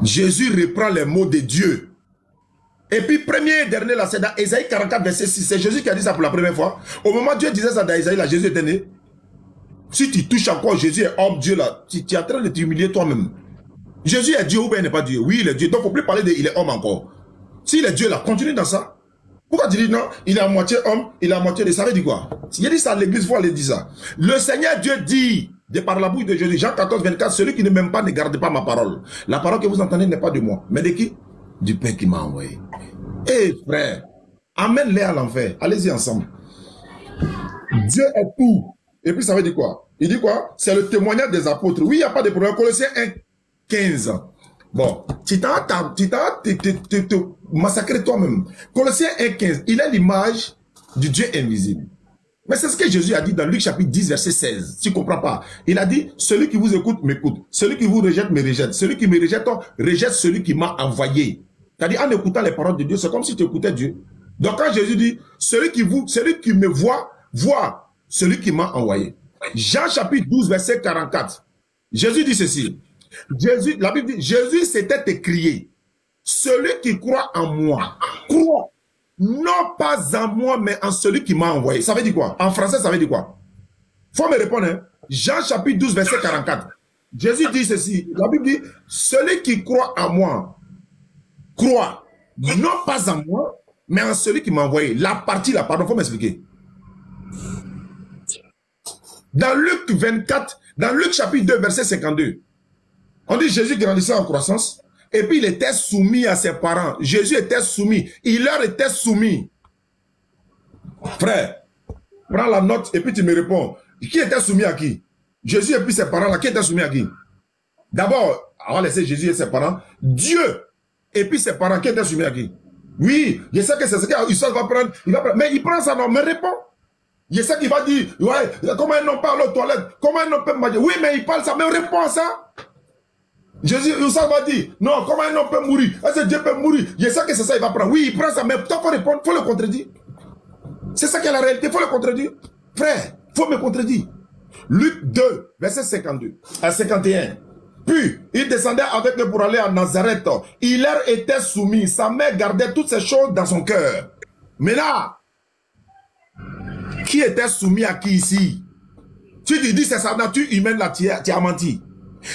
Jésus reprend les mots de Dieu. Et puis, premier et dernier, là, c'est dans Ésaïe 44, verset 6. C'est Jésus qui a dit ça pour la première fois. Au moment où Dieu disait ça dans Ésaïe, là, Jésus était né. Si tu touches encore Jésus est homme, Dieu, là, tu es en train de t'humilier toi-même. Jésus est Dieu ou bien il n'est pas Dieu? Oui, il est Dieu. Donc, il ne faut plus parler de il est homme encore. S'il est Dieu, là, continue dans ça. Pourquoi tu dis non? Il est à moitié homme, il est à moitié de ça. Ça veut dire quoi? Il a dit ça à l'église, il faut aller dire ça. Le Seigneur Dieu dit, de par la bouche de Jésus, Jean 14, 24, celui qui ne m'aime pas ne garde pas ma parole. La parole que vous entendez n'est pas de moi, mais de qui? Du Père qui m'a envoyé. Eh frère, amène-les à l'enfer. Allez-y ensemble. Dieu est tout. Et puis ça veut dire quoi? Il dit quoi? C'est le témoignage des apôtres. Oui, il n'y a pas de problème. Colossiens 1, 15. Bon, tu t'as massacré toi-même. Colossiens 1, 15. Il est l'image du Dieu invisible. Mais c'est ce que Jésus a dit dans Luc chapitre 10, verset 16. Tu ne comprends pas. Il a dit, celui qui vous écoute, m'écoute. Celui qui vous rejette, me rejette. Celui qui me rejette, rejette celui qui m'a envoyé. C'est-à-dire, en écoutant les paroles de Dieu, c'est comme si tu écoutais Dieu. Donc quand Jésus dit, celui qui me voit, voit celui qui m'a envoyé. Jean chapitre 12, verset 44. Jésus dit ceci. La Bible dit, Jésus s'était écrié. celui qui croit en moi, croit non pas en moi, mais en celui qui m'a envoyé. Ça veut dire quoi? En français, ça veut dire quoi? Faut me répondre. Hein? Jean chapitre 12, verset 44. Jésus dit ceci. La Bible dit, celui qui croit en moi, croit non pas en moi, mais en celui qui m'a envoyé. La partie là, pardon, faut m'expliquer. Dans Luc 24, dans Luc chapitre 2, verset 52, on dit Jésus grandissait en croissance, et puis il était soumis à ses parents. Jésus était soumis. Il leur était soumis. Frère, prends la note et puis tu me réponds. Qui était soumis à qui? Jésus et puis ses parents là, qui était soumis à qui? D'abord, on va laisser Jésus et ses parents. Dieu et puis ses parents, qui était soumis à qui? Oui, je sais que c'est ce qu'il va prendre. Mais il prend ça, non, mais répond. Je sais qu'il va dire, ouais, comment un homme parle aux toilettes? Comment un homme peut manger? Oui, mais il parle ça, mais répond à ça. Jésus, Youssef va dire, non, comment un homme peut mourir? Est-ce que Dieu peut mourir? Je sais que c'est ça, il va prendre. Oui, il prend ça, mais tant qu'on répond, il faut le contredire. C'est ça qui est la réalité, il faut le contredire. Frère, il faut me contredire. Luc 2, verset 52 à 51. Puis, il descendait avec eux pour aller à Nazareth. Il leur était soumis. Sa mère gardait toutes ces choses dans son cœur. Mais là, qui était soumis à qui ici? Si tu dis c'est sa nature humaine là, tu as menti.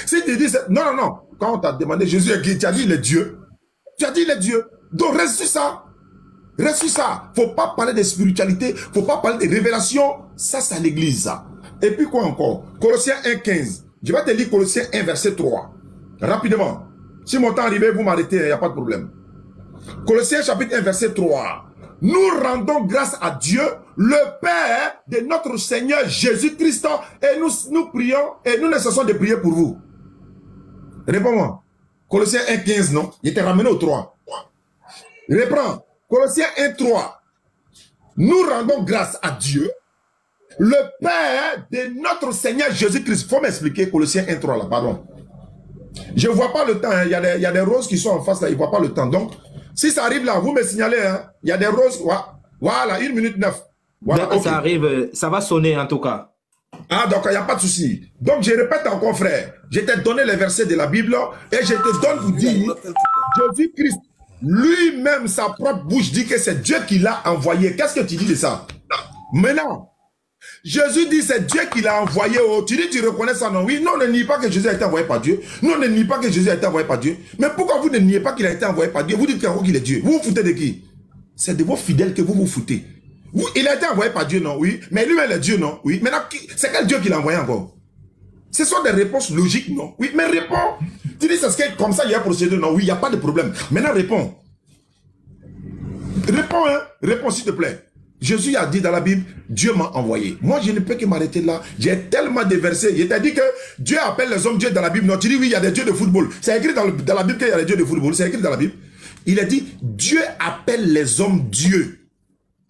Si tu dis non, non, non. Quand on t'a demandé Jésus est qui, tu as dit il est Dieu. Tu as dit il est Dieu. Donc reste sur ça. Reste sur ça. Faut pas parler de spiritualité. Faut pas parler de révélation. Ça, c'est l'église, ça. Et puis quoi encore? Colossiens 1,15. Je vais te lire Colossiens 1, verset 3. Rapidement. Si mon temps arrive, vous m'arrêtez, il n'y a pas de problème. Colossiens chapitre 1, verset 3. Nous rendons grâce à Dieu, le Père de notre Seigneur Jésus-Christ, et nous prions, et nous ne cessons de prier pour vous. Réponds-moi. Colossiens 1, 15, non? Il était ramené au 3. Reprends. Colossiens 1, 3. Nous rendons grâce à Dieu, le Père de notre Seigneur Jésus-Christ. Il faut m'expliquer Colossiens 1, 3 là, pardon. Je ne vois pas le temps, hein. Il y a des roses qui sont en face là, ils ne voient pas le temps. Donc, si ça arrive là, vous me signalez, hein. Il y a des roses, voilà, 1 minute 9. Voilà, dès que ça arrive, ça va sonner en tout cas. Ah, donc il n'y a pas de souci. Donc, je répète encore, frère. Je t'ai donné les versets de la Bible et je te donne pour dire, Jésus-Christ, lui-même, sa propre bouche dit que c'est Dieu qui l'a envoyé. Qu'est-ce que tu dis de ça? Maintenant, Jésus dit c'est Dieu qui l'a envoyé. Oh, tu dis tu reconnais ça, non? Oui, non, on ne nie pas que Jésus a été envoyé par Dieu. Non, on ne nie pas que Jésus a été envoyé par Dieu. Mais pourquoi vous ne niez pas qu'il a été envoyé par Dieu? Vous dites qu'il est Dieu. Vous vous foutez de qui? C'est de vos fidèles que vous vous foutez. Vous, il a été envoyé par Dieu, non? Oui. Mais lui-même est Dieu, non? Oui. Maintenant, c'est quel Dieu qui l'a envoyé encore? Ce sont des réponses logiques, non? Oui, mais réponds. Tu dis c'est comme ça il y a un procédé, non? Oui, il n'y a pas de problème. Maintenant, réponds. Réponds, hein? Réponds, s'il te plaît. Jésus a dit dans la Bible, Dieu m'a envoyé. Moi, je ne peux que m'arrêter là. J'ai tellement de versets. Il t'a dit que Dieu appelle les hommes Dieu dans la Bible. Non, tu dis oui, il y a des dieux de football. C'est écrit dans la Bible qu'il y a des dieux de football. C'est écrit dans la Bible. Il a dit, Dieu appelle les hommes Dieu.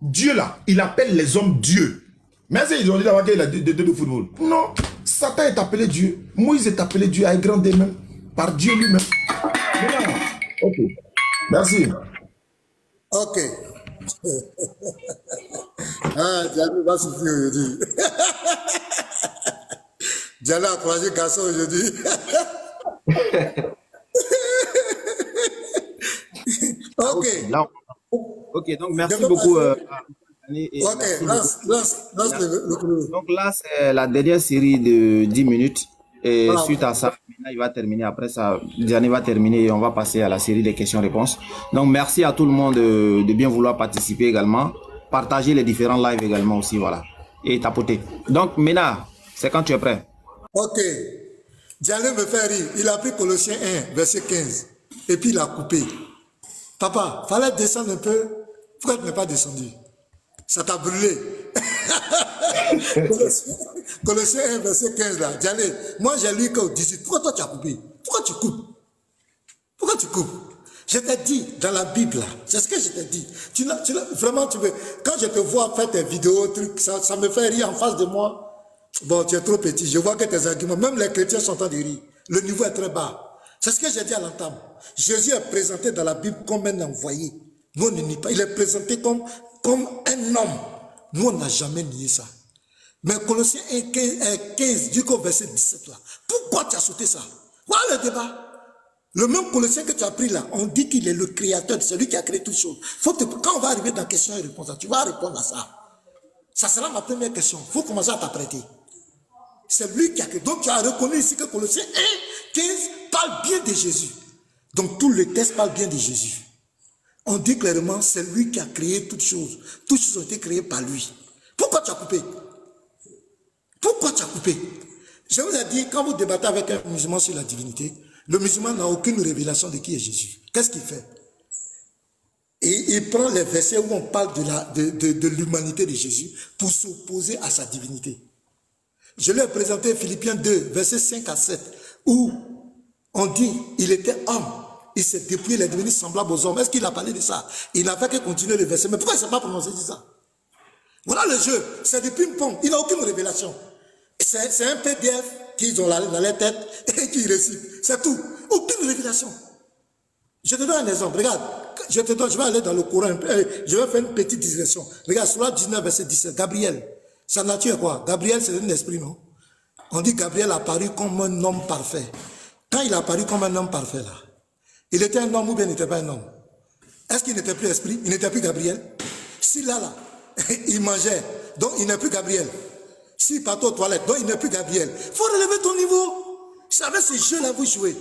Dieu là, il appelle les hommes Dieu. Mais ils ont dit d'abord qu'il y a des dieux de football. Non, Satan est appelé Dieu. Moïse est appelé Dieu avec grand D même. Par Dieu lui-même. Ok. Merci. Ok. Ah, Diallo va souffrir aujourd'hui. Diallo a croisé garçon aujourd'hui. Ok. Ok, donc merci beaucoup. Ok, lance le chrono. Donc là, c'est la dernière série de 10 minutes. Et Voilà. suite à ça, il va terminer. Après ça, Diane va terminer et on va passer à la série des questions-réponses. Donc merci à tout le monde de bien vouloir participer également. Partagez les différents lives également aussi, voilà. Et tapoter. Donc Ménard, c'est quand tu es prêt. Ok. Diallo me fait rire. Il a pris Colossiens 1, verset 15. Et puis il a coupé. Papa, fallait descendre un peu. Pourquoi tu n'es pas descendu? Ça t'a brûlé. Colossiens 1, verset 15 là. Diallo, moi j'ai lu qu'au 18. Pourquoi toi tu as coupé? Pourquoi tu coupes? Pourquoi tu coupes? Je t'ai dit dans la Bible là. C'est ce que je t'ai dit. Vraiment, tu veux. Quand je te vois faire tes vidéos, trucs, ça me fait rire en face de moi. Bon, tu es trop petit. Je vois que tes arguments, même les chrétiens sont en train de rire. Le niveau est très bas. C'est ce que j'ai dit à l'entame. Jésus est présenté dans la Bible comme un envoyé. Nous, on ne nie pas. Il est présenté comme un homme. Nous, on n'a jamais nié ça. Mais Colossiens 15, du coup, verset 17 là. Pourquoi tu as sauté ça? Voilà le débat. Le même Colossien que tu as pris là, on dit qu'il est le créateur, celui qui a créé toutes choses. Quand on va arriver dans question et réponse, tu vas répondre à ça. Ça sera ma première question. Il faut commencer à t'apprêter. C'est lui qui a créé. Donc tu as reconnu ici que Colossiens 1, 15 parle bien de Jésus. Donc tout le texte parle bien de Jésus. On dit clairement, c'est lui qui a créé toutes choses. Toutes choses ont été créées par lui. Pourquoi tu as coupé? Pourquoi tu as coupé? Je vous ai dit, quand vous débattez avec un musulman sur la divinité, le musulman n'a aucune révélation de qui est Jésus. Qu'est-ce qu'il fait? Et il prend les versets où on parle de l'humanité de Jésus pour s'opposer à sa divinité. Je lui ai présenté Philippiens 2, versets 5 à 7, où on dit, il était homme, il s'est dépouillé, il est devenu semblable aux hommes. Est-ce qu'il a parlé de ça? Il n'a fait que continuer le verset. Mais pourquoi il ne s'est pas prononcé de ça? Voilà le jeu, c'est du ping-pong, il n'a aucune révélation. C'est un PDF qu'ils ont la tête et qui récite. C'est tout. Aucune révélation. Je te donne un exemple. Regarde, je vais aller dans le Coran. Je vais faire une petite digression. Regarde, Sourate 19, verset 17. Gabriel. Sa nature est quoi? Gabriel, c'est un esprit, non? On dit Gabriel a apparu comme un homme parfait. Quand il a apparu comme un homme parfait, là, il était un homme ou bien il n'était pas un homme? Est-ce qu'il n'était plus esprit? Il n'était plus Gabriel? Si là, il mangeait, donc il n'est plus Gabriel. S'il partait aux toilettes, donc il n'est plus Gabriel. Il faut relever ton niveau. C'est avec ces jeux-là vous jouez.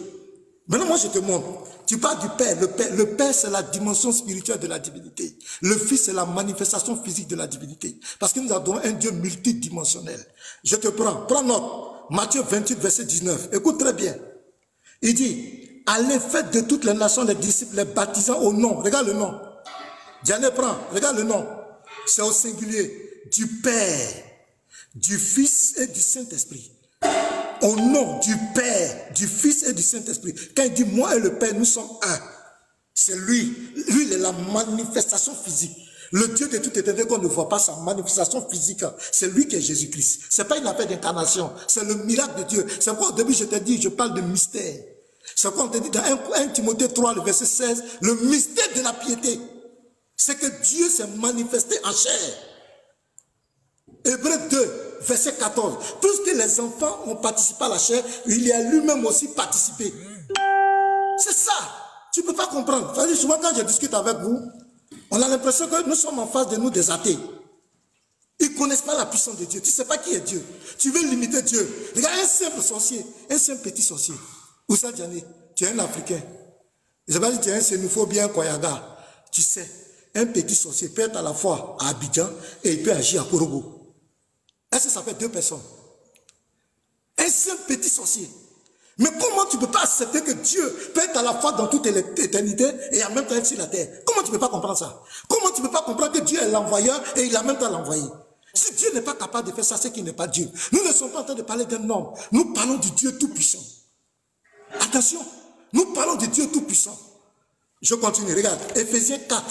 Maintenant, moi, je te montre. Tu parles du Père. Le Père, c'est la dimension spirituelle de la divinité. Le Fils, c'est la manifestation physique de la divinité. Parce que nous avons un Dieu multidimensionnel. Je te prends note. Matthieu 28, verset 19. Écoute très bien. Il dit, allez, faites de toutes les nations les disciples, les baptisant au nom. Regarde le nom. Diane, prends. Regarde le nom. C'est au singulier. Du Père, du Fils et du Saint-Esprit. Au nom du Père, du Fils et du Saint-Esprit. Quand il dit moi et le Père, nous sommes un. C'est lui. Lui, il est la manifestation physique. Le Dieu de toute éternité qu'on ne voit pas sa manifestation physique. C'est lui qui est Jésus-Christ. C'est pas une affaire d'incarnation. C'est le miracle de Dieu. C'est pourquoi au début je t'ai dit, je parle de mystère. C'est pourquoi on te dit dans 1 Timothée 3, le verset 16, le mystère de la piété. C'est que Dieu s'est manifesté en chair. Hébreux 2, verset 14. Puisque les enfants ont participé à la chair, il y a lui-même aussi participé. C'est ça. Tu ne peux pas comprendre. Souvent quand je discute avec vous, on a l'impression que nous sommes en face de nous des athées. Ils ne connaissent pas la puissance de Dieu. Tu ne sais pas qui est Dieu. Tu veux limiter Dieu. Regarde un simple sorcier, un simple petit sorcier. Oussa Diané, tu es un Africain. Je ne sais pas si tu es un Sénoufo bien un Koyaga. Tu sais, un petit sorcier peut être à la fois à Abidjan et il peut agir à Korogo. Est-ce que ça fait deux personnes? Un seul petit sorcier. Mais comment tu ne peux pas accepter que Dieu peut être à la fois dans toute l'éternité et en même temps être sur la terre? Comment tu ne peux pas comprendre ça? Comment tu ne peux pas comprendre que Dieu est l'envoyeur et il a en même temps l'envoyé? Si Dieu n'est pas capable de faire ça, c'est qu'il n'est pas Dieu. Nous ne sommes pas en train de parler d'un homme. Nous parlons du Dieu tout-puissant. Attention, nous parlons du Dieu tout-puissant. Je continue, regarde, Ephésiens 4.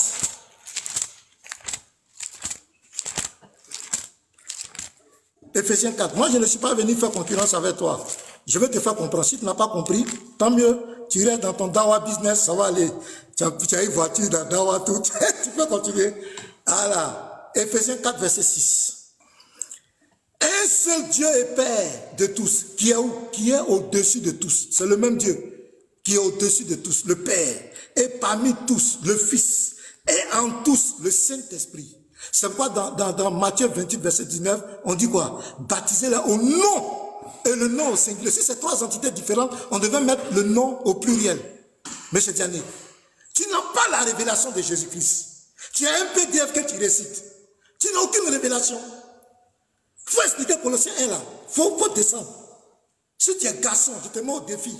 Ephésiens 4. Moi, je ne suis pas venu faire concurrence avec toi. Je vais te faire comprendre. Si tu n'as pas compris, tant mieux. Tu restes dans ton Dawa business, ça va aller. Tu as une voiture dans Dawa, tout. Tu peux continuer. Voilà. Ephésiens 4, verset 6. Un seul Dieu est Père de tous. Qui est où? Qui est au-dessus de tous. C'est le même Dieu. Qui est au-dessus de tous. Le Père. Et parmi tous, le Fils. Et en tous, le Saint-Esprit. C'est pourquoi dans Matthieu 28, verset 19, on dit quoi? Baptisez-les au nom. Et le nom au singulier. Si c'est trois entités différentes, on devait mettre le nom au pluriel. Monsieur Diané, tu n'as pas la révélation de Jésus-Christ. Tu as un PDF que tu récites. Tu n'as aucune révélation. Il faut expliquer Colossiens 1 là. Il faut descendre. Si tu es garçon, je te mets au défi. Il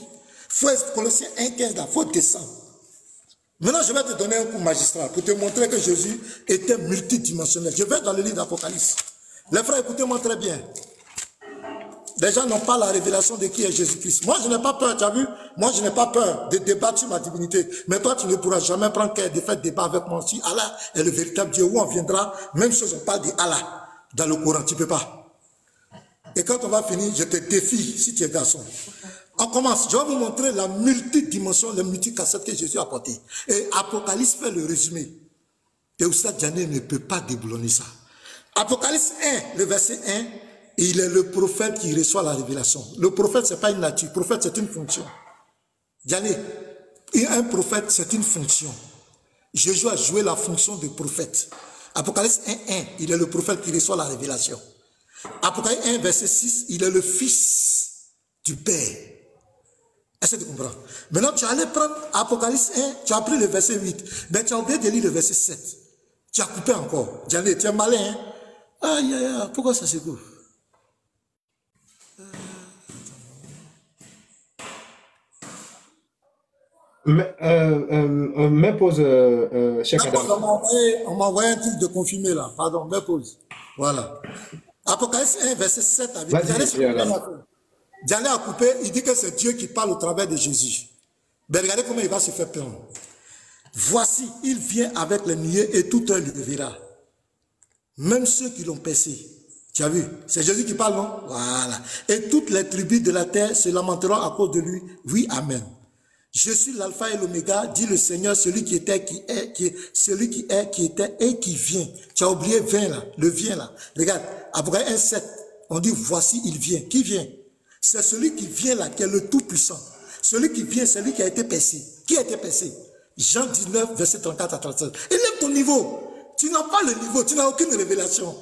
faut expliquer Colossiens 1, 15 là. Il faut descendre. Maintenant, je vais te donner un coup magistral pour te montrer que Jésus était multidimensionnel. Je vais dans le livre d'Apocalypse. Les frères, écoutez-moi très bien. Les gens n'ont pas la révélation de qui est Jésus-Christ. Moi, je n'ai pas peur, tu as vu? Moi, je n'ai pas peur de débattre sur ma divinité. Mais toi, tu ne pourras jamais prendre care de faire débat avec moi. Si Allah est le véritable Dieu, où on viendra, même chose, on parle d'Allah dans le Coran. Tu ne peux pas. Et quand on va finir, je te défie, si tu es garçon. On commence. Je vais vous montrer la multidimension, la multicassette que Jésus a apportée. Et Apocalypse fait le résumé. Et Oustad Diané ne peut pas déboulonner ça. Apocalypse 1, le verset 1, il est le prophète qui reçoit la révélation. Le prophète, ce n'est pas une nature. Le prophète, c'est une fonction. Diané, Et un prophète, c'est une fonction. Jésus a joué la fonction de prophète. Apocalypse 1:1, il est le prophète qui reçoit la révélation. Apocalypse 1, verset 6, il est le fils du Père. Est-ce que tu comprends? Maintenant, tu allais prendre Apocalypse 1, tu as pris le verset 8, mais tu as oublié de lire le verset 7. Tu as coupé encore. Tu es malin, hein? Aïe, aïe, aïe, pourquoi ça se coupe? Mets pause, Cheikh Adam. On m'a envoyé un truc de confirmer là. Pardon, mets pause. Voilà. Apocalypse 1, verset 7 à 8. Diané a coupé, il dit que c'est Dieu qui parle au travers de Jésus. Mais regardez comment il va se faire prendre. Voici, il vient avec les nuées et tout œil le verra. Même ceux qui l'ont percé. Tu as vu? C'est Jésus qui parle, non? Voilà. Et toutes les tribus de la terre se lamenteront à cause de lui. Oui, amen. Je suis l'alpha et l'oméga, dit le Seigneur, celui qui était, qui est, celui qui est, qui était et qui vient. Tu as oublié 20 là, le vient là. Regarde, après 1,7, on dit voici, il vient. Qui vient? C'est celui qui vient là, qui est le tout-puissant. Celui qui vient, c'est celui qui a été percé. Qui a été percé? Jean 19, verset 34 à 37. Élève ton niveau. Tu n'as pas le niveau, tu n'as aucune révélation.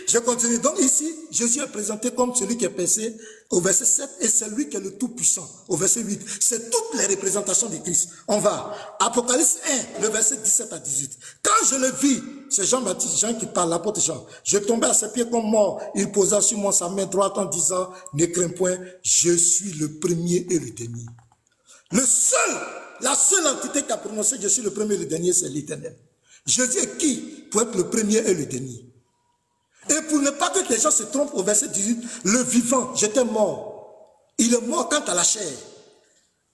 Je continue. Donc ici, Jésus est présenté comme celui qui est percé au verset 7 et c'est lui qui est le tout-puissant au verset 8. C'est toutes les représentations de Christ. On va. Apocalypse 1, le verset 17 à 18. Quand je le vis, c'est Jean-Baptiste, Jean qui parle, l'apôtre Jean. Je tombais à ses pieds comme mort. Il posa sur moi sa main droite en disant, ne crains point, je suis le premier et le dernier. La seule entité qui a prononcé je suis le premier et le dernier, c'est l'Éternel. Jésus est qui pour être le premier et le dernier? Et pour ne pas que les gens se trompent au verset 18, le vivant, j'étais mort. Il est mort quant à la chair.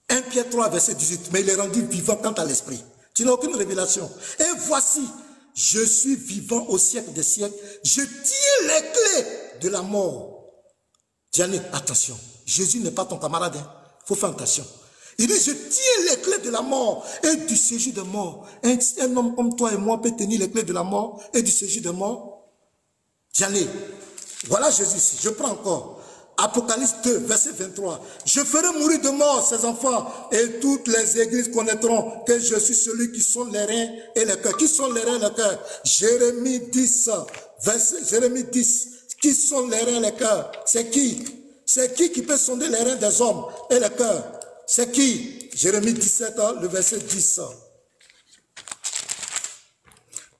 1 Pierre 3, verset 18, mais il est rendu vivant quant à l'esprit. Tu n'as aucune révélation. Et voici, je suis vivant au siècle des siècles. Je tiens les clés de la mort. Diane, attention, Jésus n'est pas ton camarade. Il faut faire attention. Il dit, je tiens les clés de la mort et du séjour de mort. Un homme comme toi et moi peut tenir les clés de la mort et du séjour de mort. Diane, voilà Jésus ici. Je prends encore. Apocalypse 2, verset 23. Je ferai mourir de mort ces enfants et toutes les églises connaîtront que je suis celui qui sonde les reins et les cœurs. Qui sonde les reins et les cœurs? Jérémie 10, Jérémie 10. Qui sonde les reins et les cœurs? C'est qui? C'est qui peut sonder les reins des hommes et les cœurs? C'est qui? Jérémie 17, le verset 10.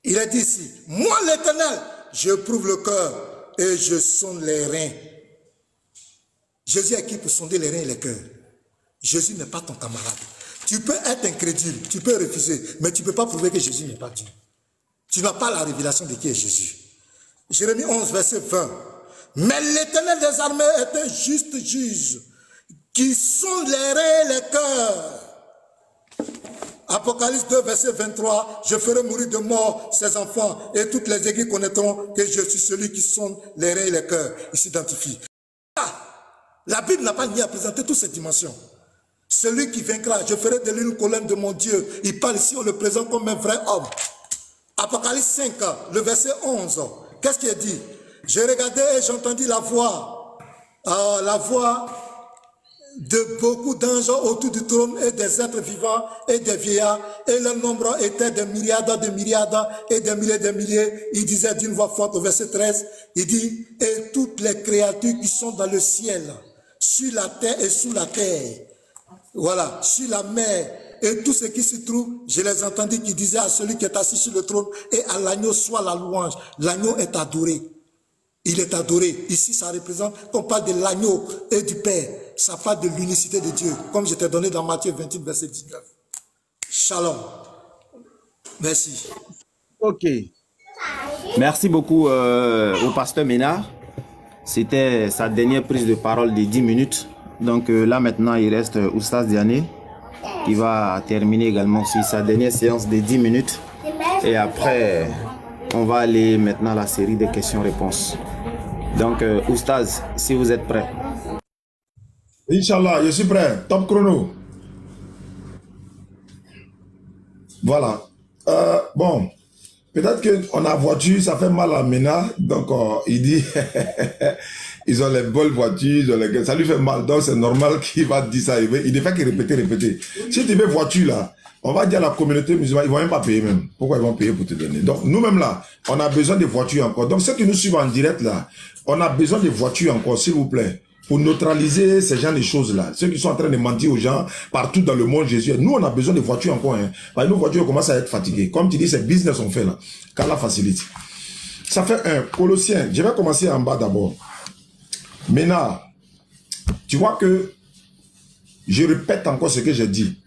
Il est dit ici, moi l'Éternel, je prouve le cœur et je sonde les reins. Jésus est qui pour sonder les reins et les cœurs? Jésus n'est pas ton camarade. Tu peux être incrédule, tu peux refuser, mais tu ne peux pas prouver que Jésus n'est pas Dieu. Tu n'as pas la révélation de qui est Jésus. Jérémie 11, verset 20. Mais l'Éternel des armées est un juste juge qui sonde les reins et les cœurs. Apocalypse 2, verset 23, je ferai mourir de mort ces enfants et toutes les églises connaîtront que je suis celui qui sonde les reins et les cœurs. Il s'identifie. La Bible n'a pas ni à présenter toutes ces dimensions. Celui qui vaincra, je ferai de lui une colonne de mon Dieu. Il parle ici, on le présente comme un vrai homme. Apocalypse 5, le verset 11, qu'est-ce qu'il dit? Je regardais et j'entendis la voix de beaucoup d'anges autour du trône et des êtres vivants et des vieillards, et leur nombre était des myriades et des milliers. Il disait d'une voix forte au verset 13, il dit, et toutes les créatures qui sont dans le ciel, sur la terre et sous la terre, voilà, sur la mer, et tout ce qui s'y trouve, je les entendis qui disaient à celui qui est assis sur le trône et à l'agneau soit la louange. L'agneau est adoré. Il est adoré. Ici, ça représente qu'on parle de l'agneau et du Père. Ça parle de l'unicité de Dieu, comme je t'ai donné dans Matthieu 28, verset 19. Shalom. Merci. Ok. Merci beaucoup au pasteur Ménard. C'était sa dernière prise de parole de 10 minutes. Donc là, maintenant, il reste Oustaz Diané qui va terminer également sur sa dernière séance de 10 minutes. Et après, on va aller maintenant à la série de questions-réponses. Donc, Oustaz, si vous êtes prêt. Inch'Allah, je suis prêt. Top chrono. Voilà. Bon, peut-être qu'on a voiture, ça fait mal à Ménard. Donc, il dit, ils ont les bonnes voitures, ils ont les... ça lui fait mal. Donc c'est normal qu'il va dire ça. Il ne fait que répéter. Si tu veux voiture là, on va dire à la communauté musulmane, ils vont même pas payer même. Pourquoi ils vont payer pour te donner? Donc nous-mêmes là, on a besoin de voitures encore. Donc ceux qui nous suivent en direct là, on a besoin de voitures encore, s'il vous plaît. Pour neutraliser ces gens de choses-là. Ceux qui sont en train de mentir aux gens partout dans le monde Jésus. Nous, on a besoin de voitures encore. Hein. Parce que nos voitures commencent à être fatiguées. Comme tu dis, c'est business on fait là. Qu'Allah facilite. Ça fait un. Colossiens. Je vais commencer en bas d'abord. Maintenant, tu vois que je répète encore ce que j'ai dit.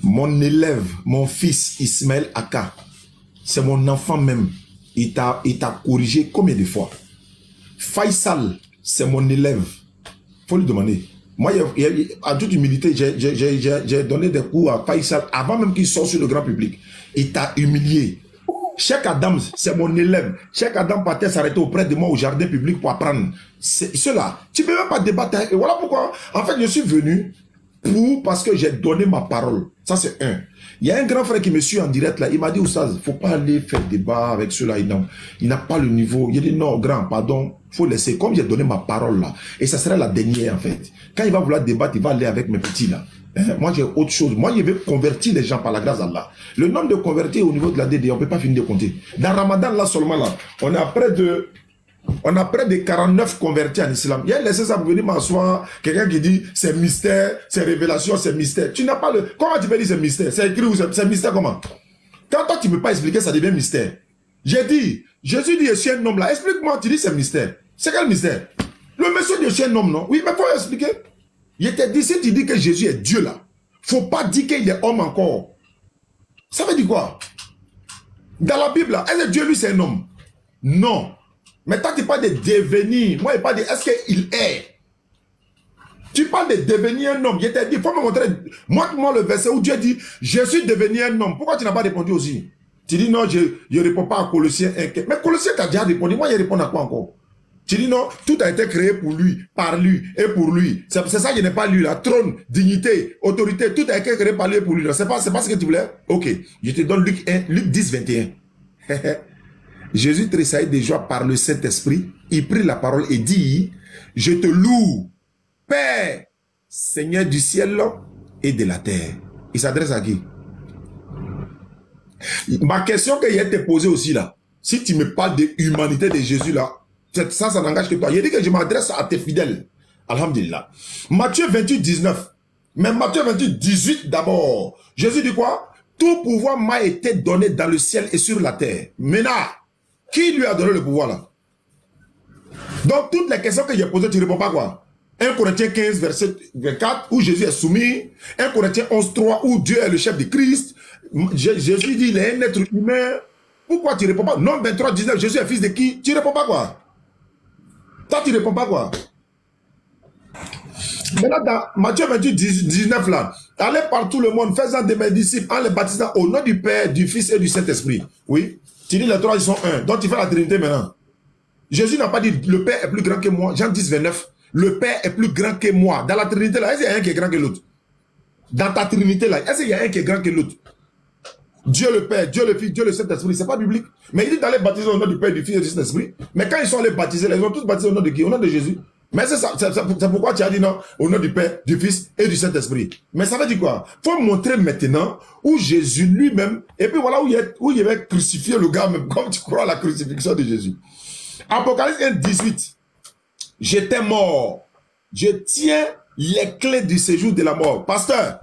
Mon élève, mon fils Ismaël Aka, c'est mon enfant même. Il t'a corrigé combien de fois? Faisal, c'est mon élève. Faut lui demander. Moi, en toute humilité, j'ai donné des cours à Faisal avant même qu'il sorte sur le grand public. Il t'a humilié. Cheikh Adam, c'est mon élève. Cheikh Adam partait s'arrêter auprès de moi au jardin public pour apprendre. Cela, tu ne peux même pas débattre. Et voilà pourquoi. En fait, je suis venu parce que j'ai donné ma parole. Ça, c'est un. Il y a un grand frère qui me suit en direct là. Il m'a dit, Oustaz, il ne faut pas aller faire débat avec ceux-là. Il n'a pas le niveau. Il dit, non, grand, pardon. Il faut laisser. Comme j'ai donné ma parole là. Et ça sera la dernière en fait. Quand il va vouloir débattre, il va aller avec mes petits là. Moi, j'ai autre chose. Moi, je vais convertir les gens par la grâce d'Allah. Le nombre de convertis au niveau de la DD, on ne peut pas finir de compter. Dans Ramadan, là seulement, là, on a près de 49 convertis en islam. Il y a laissé ça pour venir m'asseoir. Quelqu'un qui dit, c'est mystère, c'est révélation, c'est mystère. Tu n'as pas le... Comment tu peux dire c'est mystère? C'est écrit ou c'est mystère comment? Quand toi, tu ne peux pas expliquer, ça devient mystère. J'ai dit, Jésus dit, je suis un homme là. Explique-moi, tu dis c'est mystère. C'est quel mystère? Le monsieur dit, je suis un homme, non? Oui, mais il faut expliquer. Il te dit, si tu dis que Jésus est Dieu là, faut pas dire qu'il est homme encore. Ça veut dire quoi? Dans la Bible là, est-ce que Dieu lui c'est un homme? Non. Mais toi tu parles de devenir. Moi je parle de est-ce qu'il est? Tu parles de devenir un homme. Je t'ai dit, il faut me montrer. Montre-moi le verset où Dieu dit, je suis devenu un homme. Pourquoi tu n'as pas répondu aussi? Tu dis non, je ne réponds pas à Colossiens 1. Mais Colossiens t'as déjà répondu. Moi je réponds à quoi encore? Tu dis non, tout a été créé pour lui, par lui et pour lui. C'est ça qui n'est pas lui, la trône, dignité, autorité, tout a été créé par lui et pour lui. C'est pas ce que tu voulais? Ok, je te donne Luc 10, 21. Jésus tressaillait de joie par le Saint-Esprit. Il prit la parole et dit, je te loue, Père, Seigneur du ciel et de la terre. Il s'adresse à qui? Ma question que j'ai été posée aussi là, si tu me parles de l'humanité de Jésus là, ça n'engage que toi. Il dit que je m'adresse à tes fidèles. Alhamdulillah. Matthieu 28, 19. Mais Matthieu 28, 18 d'abord. Jésus dit quoi? Tout pouvoir m'a été donné dans le ciel et sur la terre. Maintenant, qui lui a donné le pouvoir là? Donc, toutes les questions que j'ai posées, tu ne réponds pas quoi? 1 Corinthiens 15, verset 24, où Jésus est soumis. 1 Corinthiens 11, 3, où Dieu est le chef de Christ. Jésus dit, il est un être humain. Pourquoi tu ne réponds pas? Non, 23, 19, Jésus est fils de qui? Tu ne réponds pas quoi? Toi, tu ne réponds pas quoi? Maintenant, dans Matthieu 28, 19 là, allez par tout le monde, faisant de mes disciples, en les baptisant au nom du Père, du Fils et du Saint-Esprit. Oui. Tu dis les trois, ils sont un. Donc, tu fais la Trinité maintenant. Jésus n'a pas dit, le Père est plus grand que moi. Jean 10, 29. Le Père est plus grand que moi. Dans la Trinité là, est-ce qu'il y a un qui est grand que l'autre? Dans ta Trinité là, est-ce qu'il y a un qui est grand que l'autre? Dieu le Père, Dieu le Fils, Dieu le Saint-Esprit, c'est pas biblique. Mais il dit d'aller baptiser au nom du Père, du Fils et du Saint-Esprit. Mais quand ils sont allés baptiser, ils ont tous baptisé au nom de qui? Au nom de Jésus. Mais c'est pourquoi tu as dit non, au nom du Père, du Fils et du Saint-Esprit. Mais ça veut dire quoi? Faut montrer maintenant où Jésus lui-même, et puis voilà où il avait crucifié le gars même, comme tu crois à la crucifixion de Jésus. Apocalypse 1, 18. J'étais mort. Je tiens les clés du séjour de la mort. Pasteur,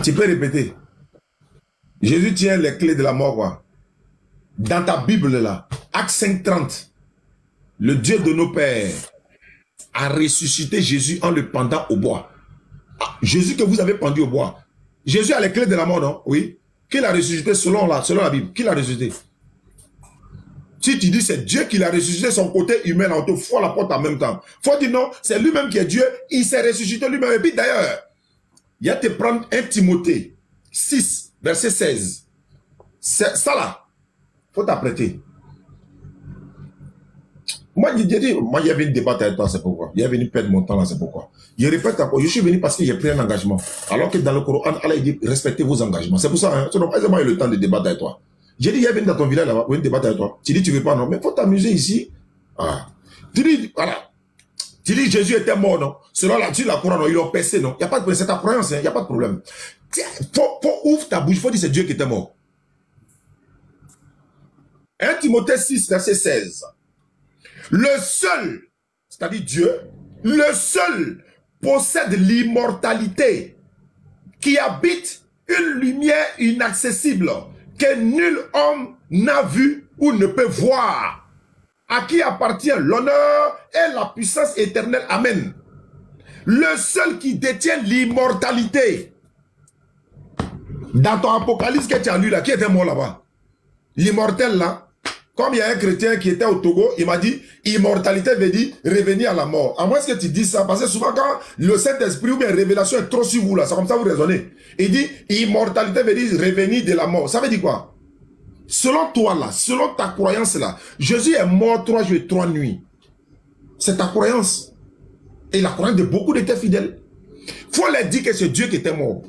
tu peux répéter. Jésus tient les clés de la mort, quoi. Dans ta Bible, là, Acte 5, 30, le Dieu de nos pères a ressuscité Jésus en le pendant au bois. Ah, Jésus que vous avez pendu au bois. Jésus a les clés de la mort, non? Oui. Qui l'a ressuscité selon la Bible? Qui l'a ressuscité? Si tu dis c'est Dieu qui l'a ressuscité, son côté humain, on te fout la porte en même temps. Faut dire non, c'est lui-même qui est Dieu, il s'est ressuscité lui-même. Et puis d'ailleurs, il y a te prendre 1 Timothée 6, verset 16. Ça là, faut t'apprêter. Moi, j'ai dit, moi, il venu débattre avec toi, c'est pourquoi. Il est venu perdre mon temps là, c'est pourquoi. Je répète encore, je suis venu parce que j'ai pris un engagement. Alors que dans le Coran, Allah dit, respectez vos engagements. C'est pour ça, hein. Sinon, pas eu le temps de débattre avec toi. J'ai dit, il est venu dans ton village là-bas, pour débattre avec toi. Tu dis, tu veux pas, non. Mais faut t'amuser ici. Ah. Tu dis, voilà. Tu dis Jésus était mort, non? Selon la croix, non? Ils l'ont percé, non? Il n'y a pas de problème. C'est ta croyance, il n'y a pas de problème. Faut ouvrir ta bouche, il faut dire c'est Dieu qui était mort. 1 Timothée 6, verset 16. Le seul, c'est-à-dire Dieu, le seul possède l'immortalité qui habite une lumière inaccessible que nul homme n'a vu ou ne peut voir, à qui appartient l'honneur et la puissance éternelle. Amen. Le seul qui détient l'immortalité. Dans ton Apocalypse que tu as lu là, qui était mort là-bas? L'immortel là, comme il y a un chrétien qui était au Togo, il m'a dit, immortalité veut dire revenir à la mort. À moins que tu dises ça, parce que souvent quand le Saint-Esprit ou bien révélation est trop sur vous là, c'est comme ça vous raisonnez. Il dit, immortalité veut dire revenir de la mort. Ça veut dire quoi? Selon toi là, selon ta croyance là, Jésus est mort 3 jours et 3 nuits. C'est ta croyance. Et la croyance de beaucoup de tes fidèles. Faut leur dire que c'est Dieu qui était mort.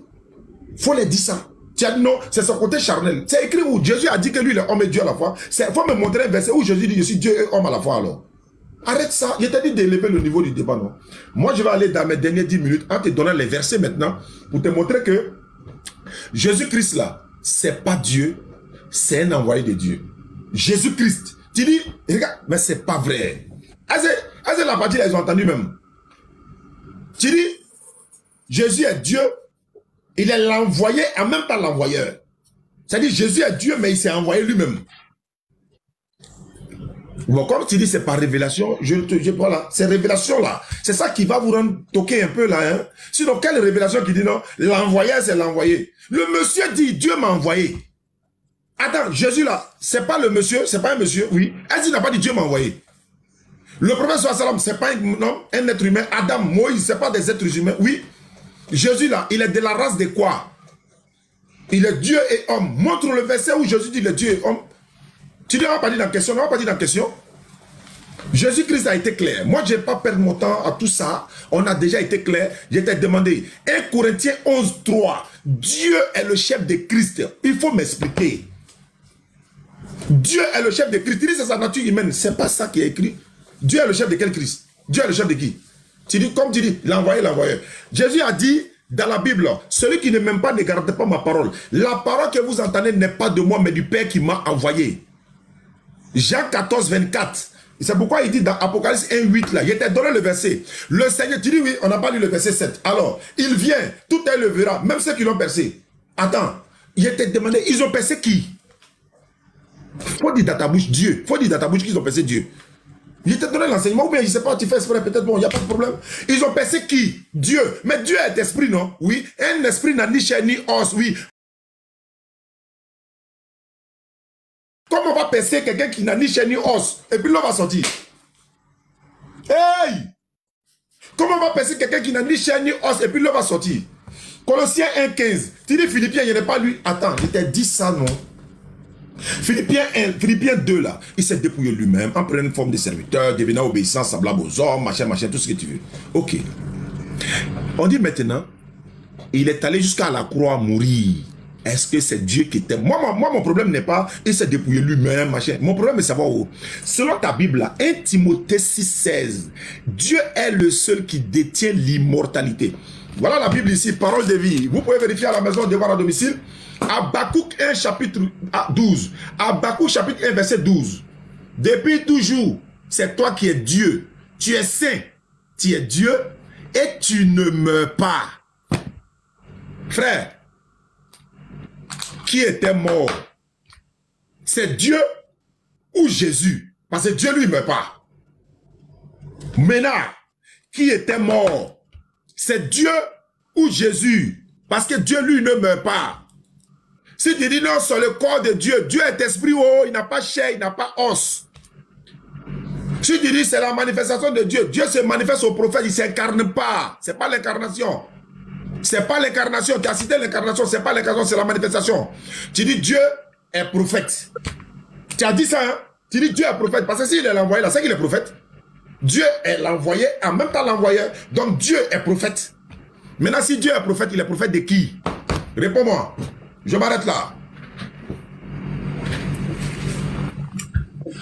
Faut leur dire ça. Tu as dit non, c'est son côté charnel. C'est écrit où Jésus a dit que lui il est homme et Dieu à la fois. Il faut me montrer un verset où Jésus dit je suis Dieu et homme à la fois alors. Arrête ça. Je t'ai dit d'élever le niveau du débat, non? Moi je vais aller dans mes dernières 10 minutes en te donnant les versets maintenant pour te montrer que Jésus-Christ là, c'est pas Dieu, c'est un envoyé de Dieu. Jésus-Christ. Tu dis, regarde, mais c'est pas vrai. Est-ce la partie là, ils ont entendu même? Tu dis, Jésus est Dieu, il est l'envoyé en même temps l'envoyeur. C'est-à-dire, Jésus est Dieu, mais il s'est envoyé lui-même. Bon, comme tu dis, c'est par révélation, voilà, ces révélations-là, c'est ça qui va vous rendre toquer un peu là. Hein? Sinon, quelle révélation qui dit non? L'envoyé, c'est l'envoyé. Le monsieur dit, Dieu m'a envoyé. Attends, Jésus là, c'est pas le monsieur, c'est pas un monsieur, oui. Est-ce qu'il n'a pas dit Dieu m'a envoyé? Le prophète sallam, c'est pas un être humain. Adam, Moïse, c'est pas des êtres humains, oui. Jésus là, il est de la race de quoi? Il est Dieu et homme. Montre le verset où Jésus dit le Dieu et homme. Tu ne vas pas dire dans la question, on va pas dire dans la question. Jésus-Christ a été clair. Moi, je n'ai pas perdu mon temps à tout ça. On a déjà été clair. Je t'ai demandé. 1 Corinthiens 11, 3. Dieu est le chef de Christ. Il faut m'expliquer. Dieu est le chef de Christ. Tu dis c'est sa nature humaine. C'est pas ça qui est écrit. Dieu est le chef de quel Christ? Dieu est le chef de qui? Tu dis, comme tu dis, l'envoyé, l'envoyeur. Jésus a dit dans la Bible, celui qui ne m'aime pas ne garde pas ma parole. La parole que vous entendez n'est pas de moi, mais du Père qui m'a envoyé. Jean 14, 24. C'est pourquoi il dit dans Apocalypse 1, 8, là, il était donné le verset. Le Seigneur, tu dis oui, on n'a pas lu le verset 7. Alors, il vient, tout est le verra, même ceux qui l'ont percé. Attends, il était demandé, ils ont percé qui? Faut dire dans ta bouche Dieu. Faut dire dans ta bouche qu'ils ont percé Dieu. Il t'a donné l'enseignement, ou bien je ne sais pas, tu fais exprès, peut-être, bon, il n'y a pas de problème. Ils ont percé qui? Dieu. Mais Dieu est esprit, non? Oui. Un esprit n'a ni chair ni os, oui. Comment on va percer quelqu'un qui n'a ni chair ni os? Et puis l'homme va sortir. Hey! Comment on va percer quelqu'un qui n'a ni chair ni os et puis l'homme va sortir? Colossiens 1,15. Tu dis Philippiens, il n'est pas lui. Attends, il t'a dit ça, non? Philippiens 1, Philippiens 2 là, il s'est dépouillé lui-même en prenant une forme de serviteur, devenant obéissant, semblable aux hommes, machin, machin, tout ce que tu veux. Ok. On dit maintenant, il est allé jusqu'à la croix mourir. Est-ce que c'est Dieu qui était? Moi, mon problème n'est pas, il s'est dépouillé lui-même, machin. Mon problème est savoir où. Selon ta Bible là, 1 Timothée 6, 16, Dieu est le seul qui détient l'immortalité. Voilà la Bible ici, parole de vie. Vous pouvez vérifier à la maison, devoir à domicile. Habakkuk 1 chapitre 12. Habakkuk chapitre 1 verset 12. Depuis toujours, c'est toi qui es Dieu. Tu es saint. Tu es Dieu et tu ne meurs pas. Frère, qui était mort? C'est Dieu ou Jésus? Parce que Dieu lui ne meurt pas. Maintenant, qui était mort? C'est Dieu ou Jésus? Parce que Dieu lui ne meurt pas. Si tu dis non, sur le corps de Dieu, Dieu est esprit, oh, il n'a pas chair, il n'a pas os. Si tu dis c'est la manifestation de Dieu, Dieu se manifeste au prophète, il ne s'incarne pas. Ce n'est pas l'incarnation. Ce n'est pas l'incarnation. Tu as cité l'incarnation, ce n'est pas l'incarnation, c'est la manifestation. Tu dis Dieu est prophète. Tu as dit ça, hein? Tu dis Dieu est prophète, parce que s'il est l'envoyé là, c'est qu'il est prophète. Dieu est l'envoyé, en même temps l'envoyeur. Donc Dieu est prophète. Maintenant, si Dieu est prophète, il est prophète de qui? Réponds-moi. Je m'arrête là.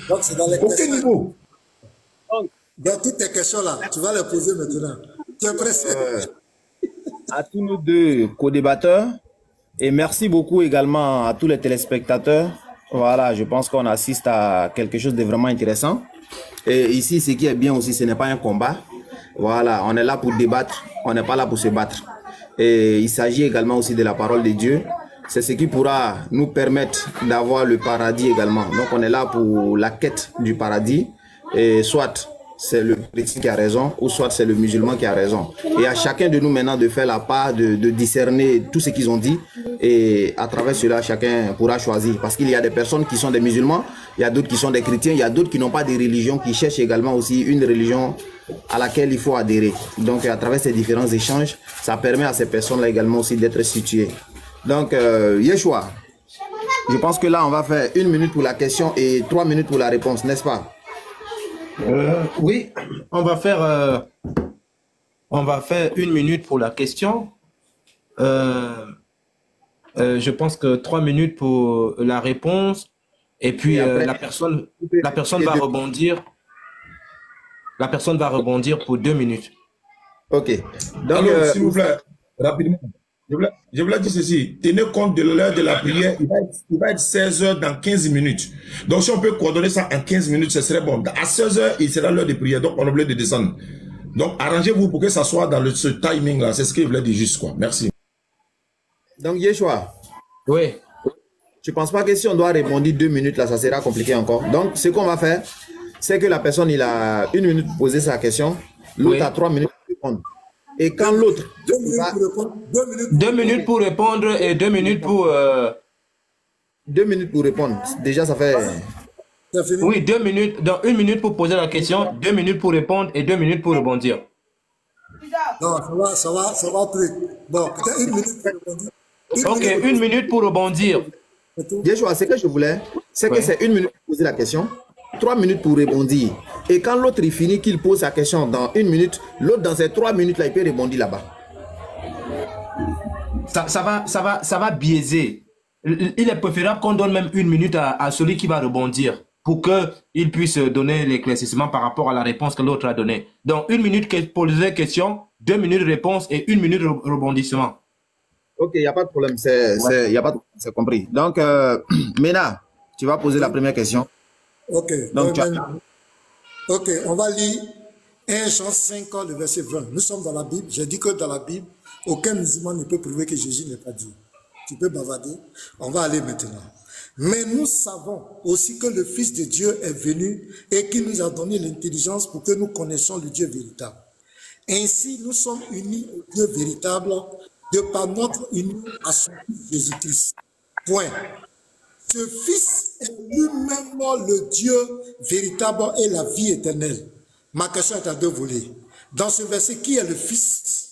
Donc c'est dans les Aucun niveau. Dans toutes tes questions là, tu vas les poser maintenant. Tu es pressé. À tous nos deux co-débatteurs, et merci beaucoup également à tous les téléspectateurs. Voilà, je pense qu'on assiste à quelque chose de vraiment intéressant. Et ici, ce qui est bien aussi, ce n'est pas un combat. Voilà, on est là pour débattre, on n'est pas là pour se battre. Et il s'agit également aussi de la parole de Dieu. C'est ce qui pourra nous permettre d'avoir le paradis également. Donc on est là pour la quête du paradis. Et soit c'est le chrétien qui a raison, ou soit c'est le musulman qui a raison. Et à chacun de nous maintenant de faire la part, de discerner tout ce qu'ils ont dit. Et à travers cela, chacun pourra choisir. Parce qu'il y a des personnes qui sont des musulmans, il y a d'autres qui sont des chrétiens, il y a d'autres qui n'ont pas de religion, qui cherchent également aussi une religion à laquelle il faut adhérer. Donc à travers ces différents échanges, ça permet à ces personnes-là également aussi d'être situées. Donc Yeshua, je pense que là on va faire 1 minute pour la question et 3 minutes pour la réponse, n'est-ce pas? Oui, on va faire 1 minute pour la question. Je pense que 3 minutes pour la réponse. Et puis après, la personne va rebondir. La personne va rebondir pour 2 minutes. Ok. Donc, alors, s'il vous plaît, rapidement. Je voulais dire ceci. Tenez compte de l'heure de la prière. Il va être 16 h dans 15 minutes. Donc, si on peut coordonner ça en 15 minutes, ce serait bon. À 16 h, il sera l'heure de prière. Donc, on oublie de descendre. Donc, arrangez-vous pour que ça soit dans ce timing-là. C'est ce que je voulais dire juste, quoi. Merci. Donc, Yeshua. Oui. Je ne pense pas que si on doit répondre 2 minutes, là, ça sera compliqué encore. Donc, ce qu'on va faire, c'est que la personne, il a 1 minute pour poser sa question. L'autre a 3 minutes pour répondre. Et quand l'autre... 2 minutes pour répondre. 2 minutes pour répondre et 2 minutes pour... 2 minutes pour répondre. Déjà, ça fait... C'est fini? Oui, 2 minutes. Donc 1 minute pour poser la question, 2 minutes pour répondre et 2 minutes pour rebondir. Non, ça va truc. Bon, peut-être 1 minute pour répondre. Ok, 1 minute pour rebondir. Yeshua, ce que je voulais, c'est que c'est 1 minute pour poser la question, 3 minutes pour répondre. Et quand l'autre il finit, qu'il pose sa question dans 1 minute, l'autre dans ces 3 minutes là, il peut répondre là-bas. Ça va biaiser. Il est préférable qu'on donne même 1 minute à celui qui va rebondir pour qu'il puisse donner l'éclaircissement par rapport à la réponse que l'autre a donnée. Donc 1 minute pour poser question, 2 minutes réponse et 1 minute rebondissement. Ok, il n'y a pas de problème, c'est compris. Donc, Mena, tu vas poser la première question. Ok. Donc, Ok, on va lire 1 Jean 5, le verset 20. Nous sommes dans la Bible. J'ai dit que dans la Bible, aucun musulman ne peut prouver que Jésus n'est pas Dieu. Tu peux bavarder. On va aller maintenant. Mais nous savons aussi que le Fils de Dieu est venu et qu'il nous a donné l'intelligence pour que nous connaissions le Dieu véritable. Ainsi, nous sommes unis au Dieu véritable de par notre union à son Fils Jésus-Christ. Point. Ce Fils est lui-même le Dieu véritable et la vie éternelle. Ma question est à 2 volets. Dans ce verset, qui est le Fils?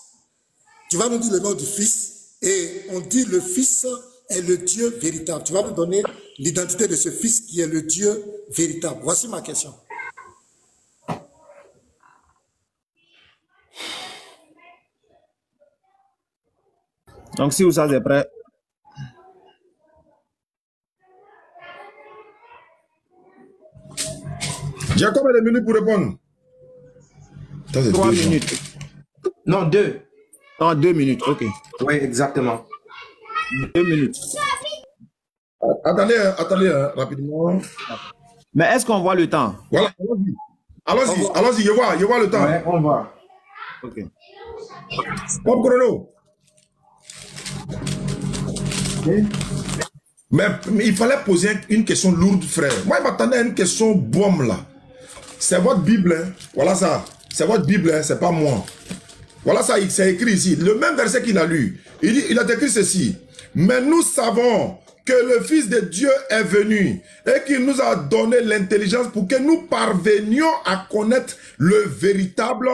Tu vas nous dire le nom du Fils et on dit le Fils est le Dieu véritable. Tu vas nous donner l'identité de ce Fils qui est le Dieu véritable. Voici ma question. Donc, si vous êtes prêt. J'ai combien de minutes pour répondre? 3 minutes. Non, 2. Non, 2 minutes, ok. Oui, exactement. 2 minutes. Attendez, rapidement. Mais est-ce qu'on voit le temps? Voilà, allons-y, je vois le temps. Ouais, on voit. Ok. Comme chrono. Mais il fallait poser une question lourde, frère. Moi, je m'attendais à une question bombe, là. C'est votre Bible, hein. Voilà ça. C'est votre Bible, hein. C'est pas moi. Voilà ça, c'est écrit ici. Le même verset qu'il a lu. Il a écrit ceci. Mais nous savons que le Fils de Dieu est venu et qu'il nous a donné l'intelligence pour que nous parvenions à connaître le véritable.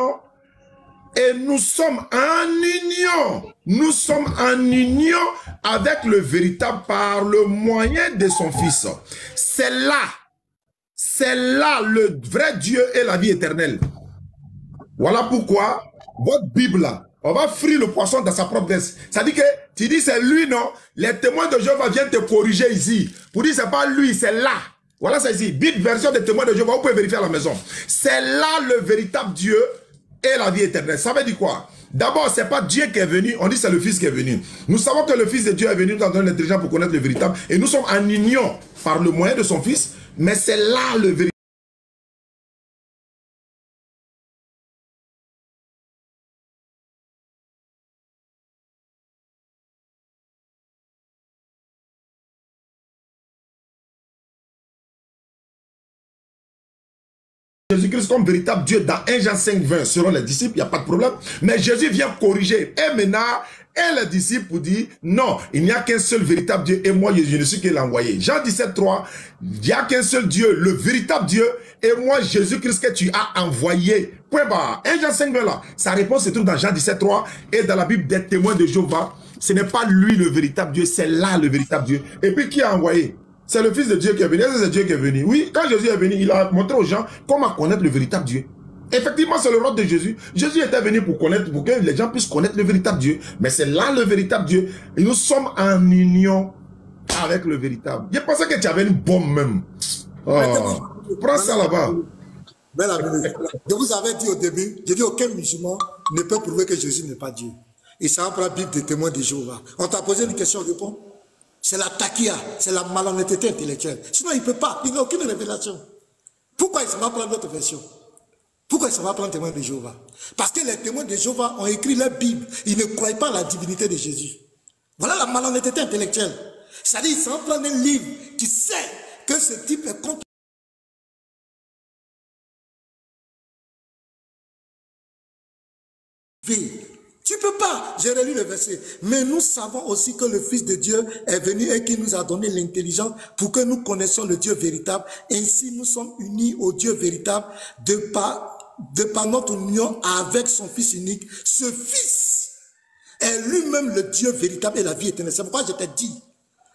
Et nous sommes en union. Nous sommes en union avec le véritable par le moyen de son Fils. C'est là le vrai Dieu et la vie éternelle. Voilà pourquoi votre Bible là, on va frire le poisson dans sa propre veste. Ça dit que tu dis c'est lui, non? Les témoins de Jéhovah viennent te corriger ici. Pour dire c'est pas lui, c'est là. Voilà ça ici. Bible version des témoins de Jéhovah. Vous pouvez vérifier à la maison. C'est là le véritable Dieu et la vie éternelle. Ça veut dire quoi? D'abord, ce n'est pas Dieu qui est venu. On dit c'est le Fils qui est venu. Nous savons que le Fils de Dieu est venu dans l'intelligence pour connaître le véritable. Et nous sommes en union par le moyen de son Fils. Mais c'est là le véritable. Jésus-Christ comme véritable Dieu dans 1 Jean 5, 20 selon les disciples, il n'y a pas de problème. Mais Jésus vient corriger. Et maintenant, et les disciples pour dire, non, il n'y a qu'un seul véritable Dieu et moi, je ne suis que l'envoyé. Jean 17, 3, il n'y a qu'un seul Dieu, le véritable Dieu, et moi, Jésus-Christ que tu as envoyé. Point barre. 1 Jean 5, 20 là, sa réponse se trouve dans Jean 17, 3 et dans la Bible des témoins de Jéhovah. Ce n'est pas lui le véritable Dieu, c'est là le véritable Dieu. Et puis qui a envoyé? C'est le Fils de Dieu qui est venu. C'est Dieu qui est venu. Oui, quand Jésus est venu, il a montré aux gens comment connaître le véritable Dieu. Effectivement, c'est le rôle de Jésus. Jésus était venu pour connaître, pour que les gens puissent connaître le véritable Dieu. Mais c'est là le véritable Dieu. Et nous sommes en union avec le véritable. Je pensais que tu avais une bombe même. Oh, prends ça là-bas. Je vous avais dit au début, j'ai dit aucun musulman ne peut prouver que Jésus n'est pas Dieu. Et ça prend la Bible des témoins de Jéhovah. On t'a posé une question, réponds. C'est la taquia, c'est la malhonnêteté intellectuelle. Sinon, il ne peut pas, il n'a aucune révélation. Pourquoi il ne va prendre notre version? Pourquoi il ne va prendre témoin de Jéhovah? Parce que les témoins de Jéhovah ont écrit leur Bible. Ils ne croient pas à la divinité de Jésus. Voilà la malhonnêteté intellectuelle. C'est-à-dire, il s'en prend un livre qui sait que ce type est contre. Tu ne peux pas. J'ai relu le verset. Mais nous savons aussi que le Fils de Dieu est venu et qui nous a donné l'intelligence pour que nous connaissions le Dieu véritable. Ainsi, nous sommes unis au Dieu véritable de par notre union avec son Fils unique. Ce Fils est lui-même le Dieu véritable et la vie éternelle. C'est pourquoi je t'ai dit.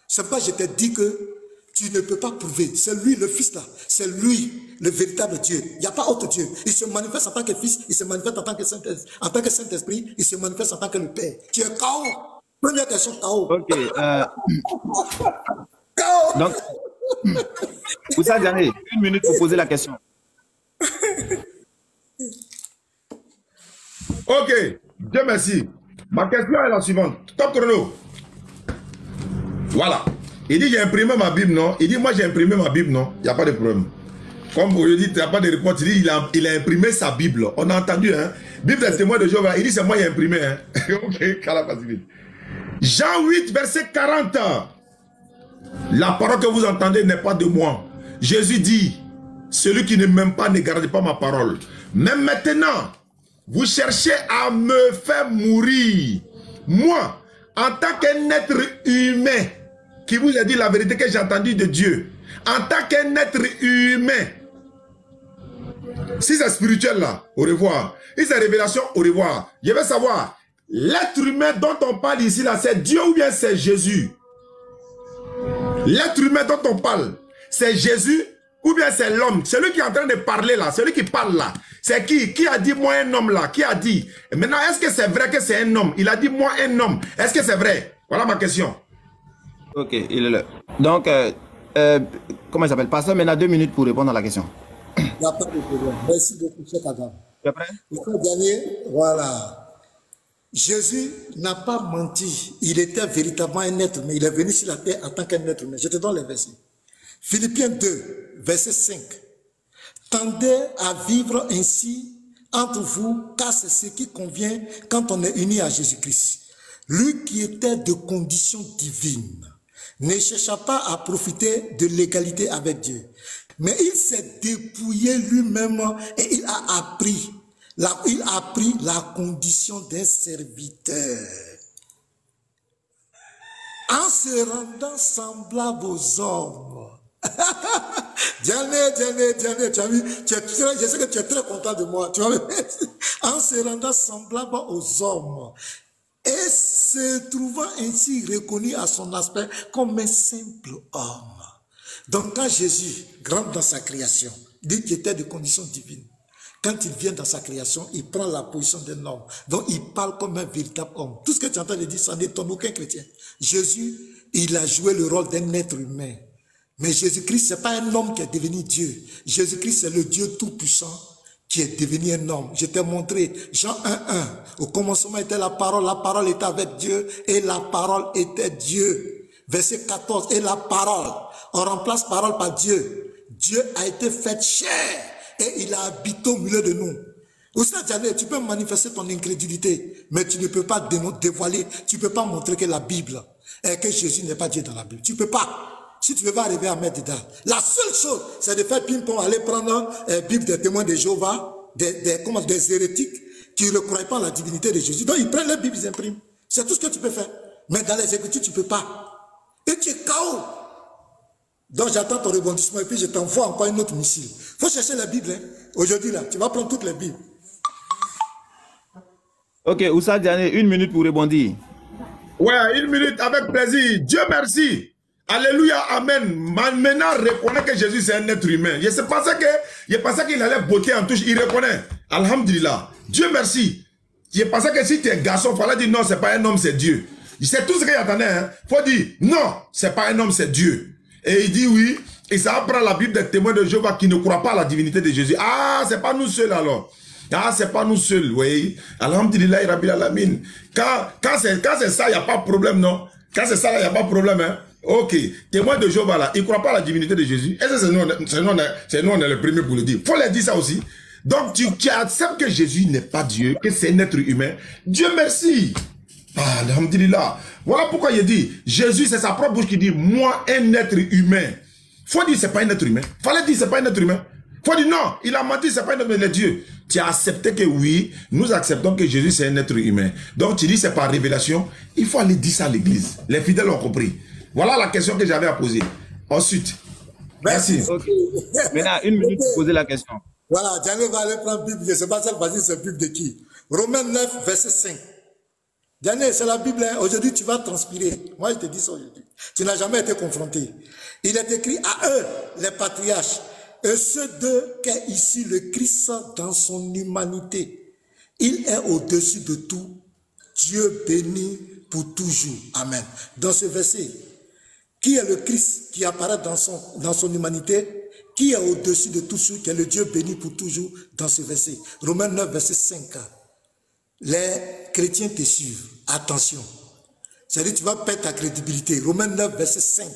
C'est pourquoi je t'ai dit que tu ne peux pas prouver. C'est lui le Fils là. C'est lui le véritable Dieu. Il n'y a pas autre Dieu. Il se manifeste en tant que Fils, il se manifeste en tant que Saint-Esprit, il se manifeste en tant que le Père. Tu es KO. Première question, KO. Ok. Donc, Oussa Diané, 1 minute pour poser la question. Ok. Dieu merci. Ma question est la suivante. Top chrono. Voilà. Il dit j'ai imprimé ma Bible, non? Il dit moi j'ai imprimé ma Bible, non? Il n'y a pas de problème. Comme vous dites, il n'y a pas de réponse. Il dit il a imprimé sa Bible. On a entendu, hein? Bible des témoins de Jéhovah. Il dit c'est moi qui ai imprimé, hein? Ok, Jean 8, verset 40. La parole que vous entendez n'est pas de moi. Jésus dit, celui qui ne m'aime pas ne garde pas ma parole. Même maintenant, vous cherchez à me faire mourir. Moi, en tant qu'un être humain, qui vous a dit la vérité que j'ai entendue de Dieu, en tant qu'un être humain, si c'est spirituel là, au revoir. Si c'est révélation, au revoir. Je veux savoir, l'être humain dont on parle ici là, c'est Dieu ou bien c'est Jésus? L'être humain dont on parle, c'est Jésus ou bien c'est l'homme? Celui qui est en train de parler là, celui qui parle là, c'est qui? Qui a dit moi un homme là? Qui a dit? Et maintenant, est-ce que c'est vrai que c'est un homme? Il a dit moi un homme. Est-ce que c'est vrai? Voilà ma question. Ok, il est là. Donc, comment il s'appelle? Pasteur, maintenant 2 minutes pour répondre à la question. Il n'y a pas de problème. Merci beaucoup, cher Adam. Tu es prêt? Il faut gagner. Voilà. Jésus n'a pas menti. Il était véritablement un être humain. Il est venu sur la terre en tant qu'un être humain. Je te donne les versets. Philippiens 2, verset 5. Tendez à vivre ainsi entre vous, car c'est ce qui convient quand on est uni à Jésus-Christ. Lui qui était de condition divine ne chercha pas à profiter de l'égalité avec Dieu. Mais il s'est dépouillé lui-même et il a pris la condition d'un serviteur. En se rendant semblable aux hommes. Diane, tu as vu, je sais que tu es très content de moi. Tu vois, en se rendant semblable aux hommes. Et se trouvant ainsi reconnu à son aspect comme un simple homme. Donc quand Jésus rentre dans sa création, dit qu'il était de condition divine. Quand il vient dans sa création, il prend la position d'un homme. Donc il parle comme un véritable homme. Tout ce que tu entends de dire, ça n'étonne aucun chrétien. Jésus, il a joué le rôle d'un être humain. Mais Jésus-Christ, ce n'est pas un homme qui est devenu Dieu. Jésus-Christ, c'est le Dieu tout-puissant qui est devenu un homme. Je t'ai montré, Jean 1:1. Au commencement était la parole était avec Dieu, et la parole était Dieu. Verset 14, et la parole. On remplace parole par Dieu. Dieu a été fait chair, et il a habité au milieu de nous. Oustaz Diané, tu peux manifester ton incrédulité, mais tu ne peux pas dévoiler, tu ne peux pas montrer que la Bible, et que Jésus n'est pas Dieu dans la Bible. Tu ne peux pas. Si tu veux pas arriver à mettre dedans. La seule chose, c'est de faire ping-pong, aller prendre Bible des témoins de Jéhovah, des hérétiques, qui ne croient pas à la divinité de Jésus. Donc ils prennent les Bibles, ils impriment. C'est tout ce que tu peux faire. Mais dans les Écritures, tu ne peux pas. Et tu es KO. Donc j'attends ton rebondissement et puis je t'envoie encore une autre missile. Il faut chercher la Bible. Hein. Aujourd'hui, là, tu vas prendre toutes les Bibles. Ok, Oustaz Diané, 1 minute pour rebondir. Ouais, 1 minute, avec plaisir. Dieu merci. Alléluia, amen. Maintenant, reconnaît que Jésus c'est un être humain. Je pensais qu'il allait botter en touche. Il reconnaît. Alhamdulillah. Dieu merci. Je pensais que si tu es garçon, il fallait dire non, c'est pas un homme, c'est Dieu. C'est tout ce qu'il attendait. Hein. Faut dire non, c'est pas un homme, c'est Dieu. Et il dit oui. Et ça apprend la Bible des témoins de Jéhovah qui ne croient pas à la divinité de Jésus. Ah, c'est pas nous seuls alors. Ah, c'est pas nous seuls, oui. Alhamdulillah, Rabbil Alamin. Quand c'est ça, il n'y a pas de problème, non? Quand c'est ça, il n'y a pas de problème, hein? Ok. Témoins de Jéhovah, là, ils ne croient pas à la divinité de Jésus. Et ça, c'est nous, on est le premier pour le dire. Faut leur dire ça aussi. Donc, tu acceptes que Jésus n'est pas Dieu, que c'est un être humain. Dieu merci. Ah, alhamdulillah. Voilà pourquoi il dit, Jésus, c'est sa propre bouche qui dit, moi, un être humain. Faut dire, c'est pas un être humain. Fallait dire, c'est pas un être humain. Faut dire, non, il a menti, c'est pas un être humain, il est Dieu. Tu as accepté que oui, nous acceptons que Jésus, c'est un être humain. Donc, tu dis, c'est par révélation. Il faut aller dire ça à l'église. Les fidèles ont compris. Voilà la question que j'avais à poser. Ensuite, merci. Okay. Maintenant, 1 minute pour poser la question. Voilà, Diané va aller prendre Bible. Je ne sais pas cette fois-ci, c'est Bible de qui? Romains 9, verset 5. Diané, c'est la Bible. Hein. Aujourd'hui, tu vas transpirer. Moi, je te dis ça aujourd'hui. Tu n'as jamais été confronté. Il est écrit à eux, les patriarches, et ceux d'eux qu'est ici le Christ dans son humanité. Il est au-dessus de tout. Dieu béni pour toujours. Amen. Dans ce verset, qui est le Christ qui apparaît dans son humanité? Qui est au-dessus de tout ce qui est le Dieu béni pour toujours dans ce verset? Romains 9, verset 5. Les chrétiens te suivent. Attention. C'est-à-dire tu vas perdre ta crédibilité. Romains 9, verset 5.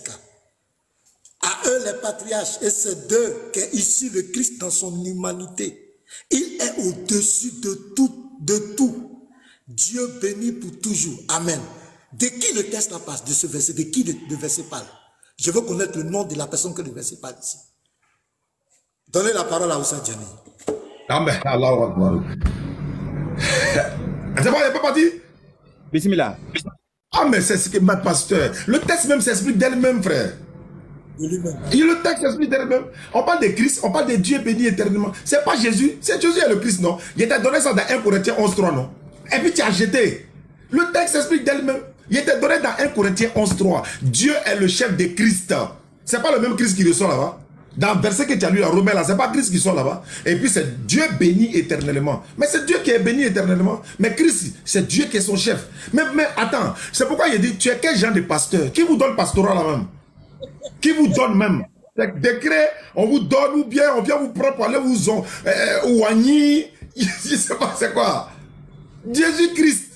À eux les patriarches, et c'est d'eux qu'est ici le Christ dans son humanité. Il est au-dessus de tout. Dieu béni pour toujours. Amen. De qui le texte passe de ce verset? De qui le verset parle? Je veux connaître le nom de la personne que le verset parle ici. Donnez la parole à Oustaz Diané. Amen. Allahu Akbar. C'est bon, il n'est pas parti? Bismillah. Ah, mais c'est ce que ma pasteur. Le texte même s'explique d'elle-même, frère. Le texte s'explique d'elle-même. On parle de Christ, on parle de Dieu béni éternellement. C'est pas Jésus, c'est Jésus et le Christ, non? Il t'a donné ça dans 1 Corinthiens 11.3, non? Et puis tu as jeté. Le texte s'explique d'elle-même. Il était donné dans 1 Corinthiens 11.3. Dieu est le chef de Christ. C'est pas le même Christ qui ressort là-bas. Dans le verset que tu as lu, la Romain, là, c'est pas Christ qui sort là-bas. Et puis c'est Dieu béni éternellement. Mais c'est Dieu qui est béni éternellement. Mais Christ, c'est Dieu qui est son chef. Mais attends, c'est pourquoi il dit, tu es quel genre de pasteur? Qui vous donne pastorat là-même? Qui vous donne même? Décret, on vous donne ou bien on vient vous prendre pour aller vous oigner. Je sais pas c'est quoi. Jésus-Christ.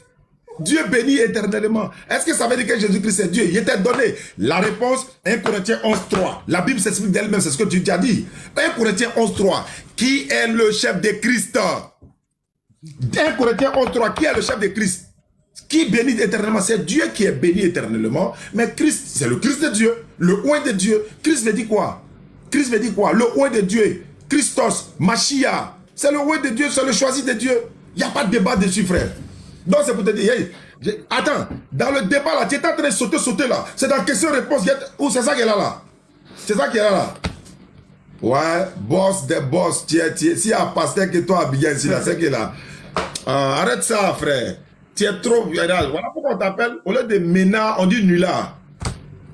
Dieu béni éternellement. Est-ce que ça veut dire que Jésus-Christ est Dieu? Il était donné. La réponse, 1 Corinthiens 11.3. La Bible s'explique d'elle-même, c'est ce que tu as dit. 1 Corinthiens 11.3. Qui est le chef de Christ? 1 Corinthiens 11.3. Qui est le chef de Christ? Qui bénit éternellement? C'est Dieu qui est béni éternellement. Mais Christ, c'est le Christ de Dieu. Le oint de Dieu. Christ veut dire quoi? Christ veut dire quoi? Le oint de Dieu. Christos, Mashiach. C'est le oint de Dieu, c'est le choisi de Dieu. Il n'y a pas de débat dessus, frère. Donc c'est pour te dire, attends, dans le débat là, tu es en train de sauter là. C'est dans question-réponse. Ou c'est ça qui est là. C'est ça qui est là. Ouais, boss des boss. S'il y a un pasteur que toi, bien ici là, c'est qui est là. Arrête ça, frère. Tu es trop. Voilà pourquoi on t'appelle. Au lieu de Ménard, on dit Nula.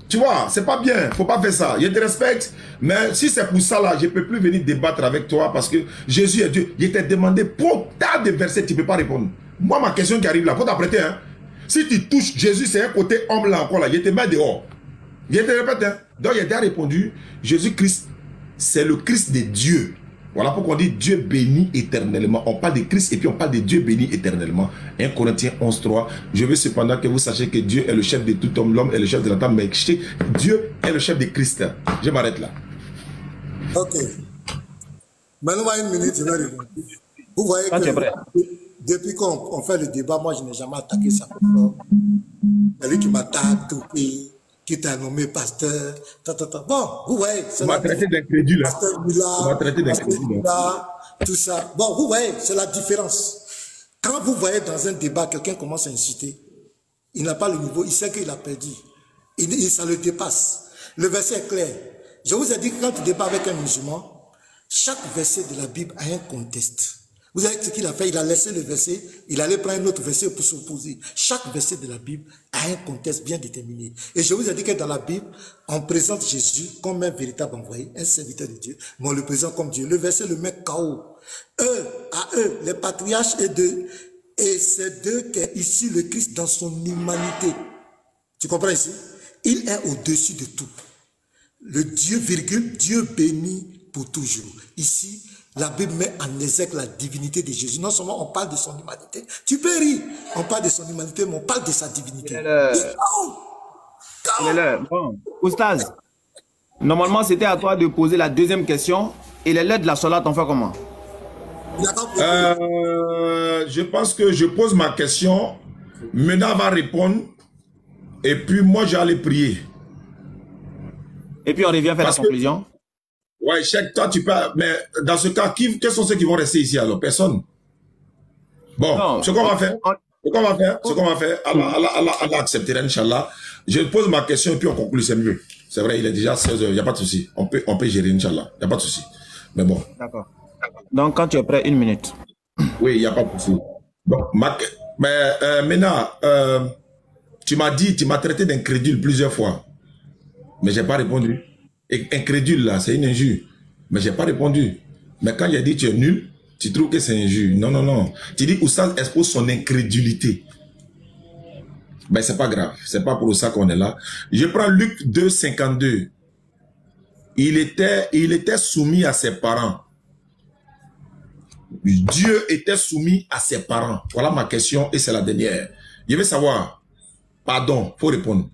Tu vois, c'est pas bien. Faut pas faire ça. Je te respecte. Mais si c'est pour ça là, je peux plus venir débattre avec toi parce que Jésus est Dieu. Je t'ai demandé pour tas de versets, tu peux pas répondre. Moi, ma question qui arrive là, faut t'apprêter, hein. Si tu touches Jésus, c'est un côté homme là encore là. Je te mets dehors. Je te répète, hein. Donc, il a répondu, Jésus-Christ, c'est le Christ de Dieu. Voilà pourquoi on dit Dieu béni éternellement. On parle de Christ et puis on parle de Dieu béni éternellement. 1 Corinthiens 11:3. Je veux cependant que vous sachiez que Dieu est le chef de tout homme, l'homme est le chef de la femme, mais Dieu est le chef de Christ. Je m'arrête là. Ok. Maintenant, une minute, je vais répondre. Vous voyez que depuis qu'on fait le débat, moi, je n'ai jamais attaqué ça. C'est lui qui m'attaque, tout pays, qui t'a nommé pasteur. Bon, vous voyez. On m'a traité d'incrédule. On m'a traité d'incrédule. Tout ça. Bon, vous voyez, c'est la différence. Quand vous voyez dans un débat, quelqu'un commence à inciter, il n'a pas le niveau, il sait qu'il a perdu. Ça le dépasse. Le verset est clair. Je vous ai dit que quand tu débats avec un musulman, chaque verset de la Bible a un contexte. Vous savez ce qu'il a fait? Il a laissé le verset, il allait prendre un autre verset pour s'opposer. Chaque verset de la Bible a un contexte bien déterminé. Et je vous ai dit que dans la Bible, on présente Jésus comme un véritable envoyé, un serviteur de Dieu, mais on le présente comme Dieu. Le verset le met KO. Eux, les patriarches et c'est d'eux qu'est ici le Christ dans son humanité. Tu comprends ici? Il est au-dessus de tout. Le Dieu, virgule, Dieu béni pour toujours. Ici, la Bible met en exergue la divinité de Jésus. Non seulement on parle de son humanité, tu peux rire, on parle de son humanité, mais on parle de sa divinité. Bon, Oustaz, normalement c'était à toi de poser la deuxième question. Et les lettres de la Solat, on fait comment? Je pense que je pose ma question, Mena va répondre, et puis moi j'allais prier. Et puis on revient faire la conclusion. Ouais, chaque toi tu peux, mais dans ce cas, quels sont ceux qui vont rester ici alors? Personne. Bon, non, ce qu'on va faire, Allah acceptera, Inch'Allah. Je pose ma question et puis on conclut, c'est mieux. C'est vrai, il est déjà 16 h, il n'y a pas de souci. On peut gérer, Inch'Allah, il n'y a pas de souci. Mais bon. D'accord. Donc quand tu es prêt, 1 minute. Oui, il n'y a pas de souci. Bon, Mena, tu m'as traité d'incrédule plusieurs fois. Mais je n'ai pas répondu. Et incrédule là, c'est une injure. Mais je n'ai pas répondu. Mais quand il a dit tu es nul, tu trouves que c'est injure. Non, non, non. Tu dis Oustaz expose son incrédulité. Ben c'est pas grave. C'est pas pour ça qu'on est là. Je prends Luc 2, 52. Il était soumis à ses parents. Dieu était soumis à ses parents. Voilà ma question et c'est la dernière. Je veux savoir. Pardon, faut répondre.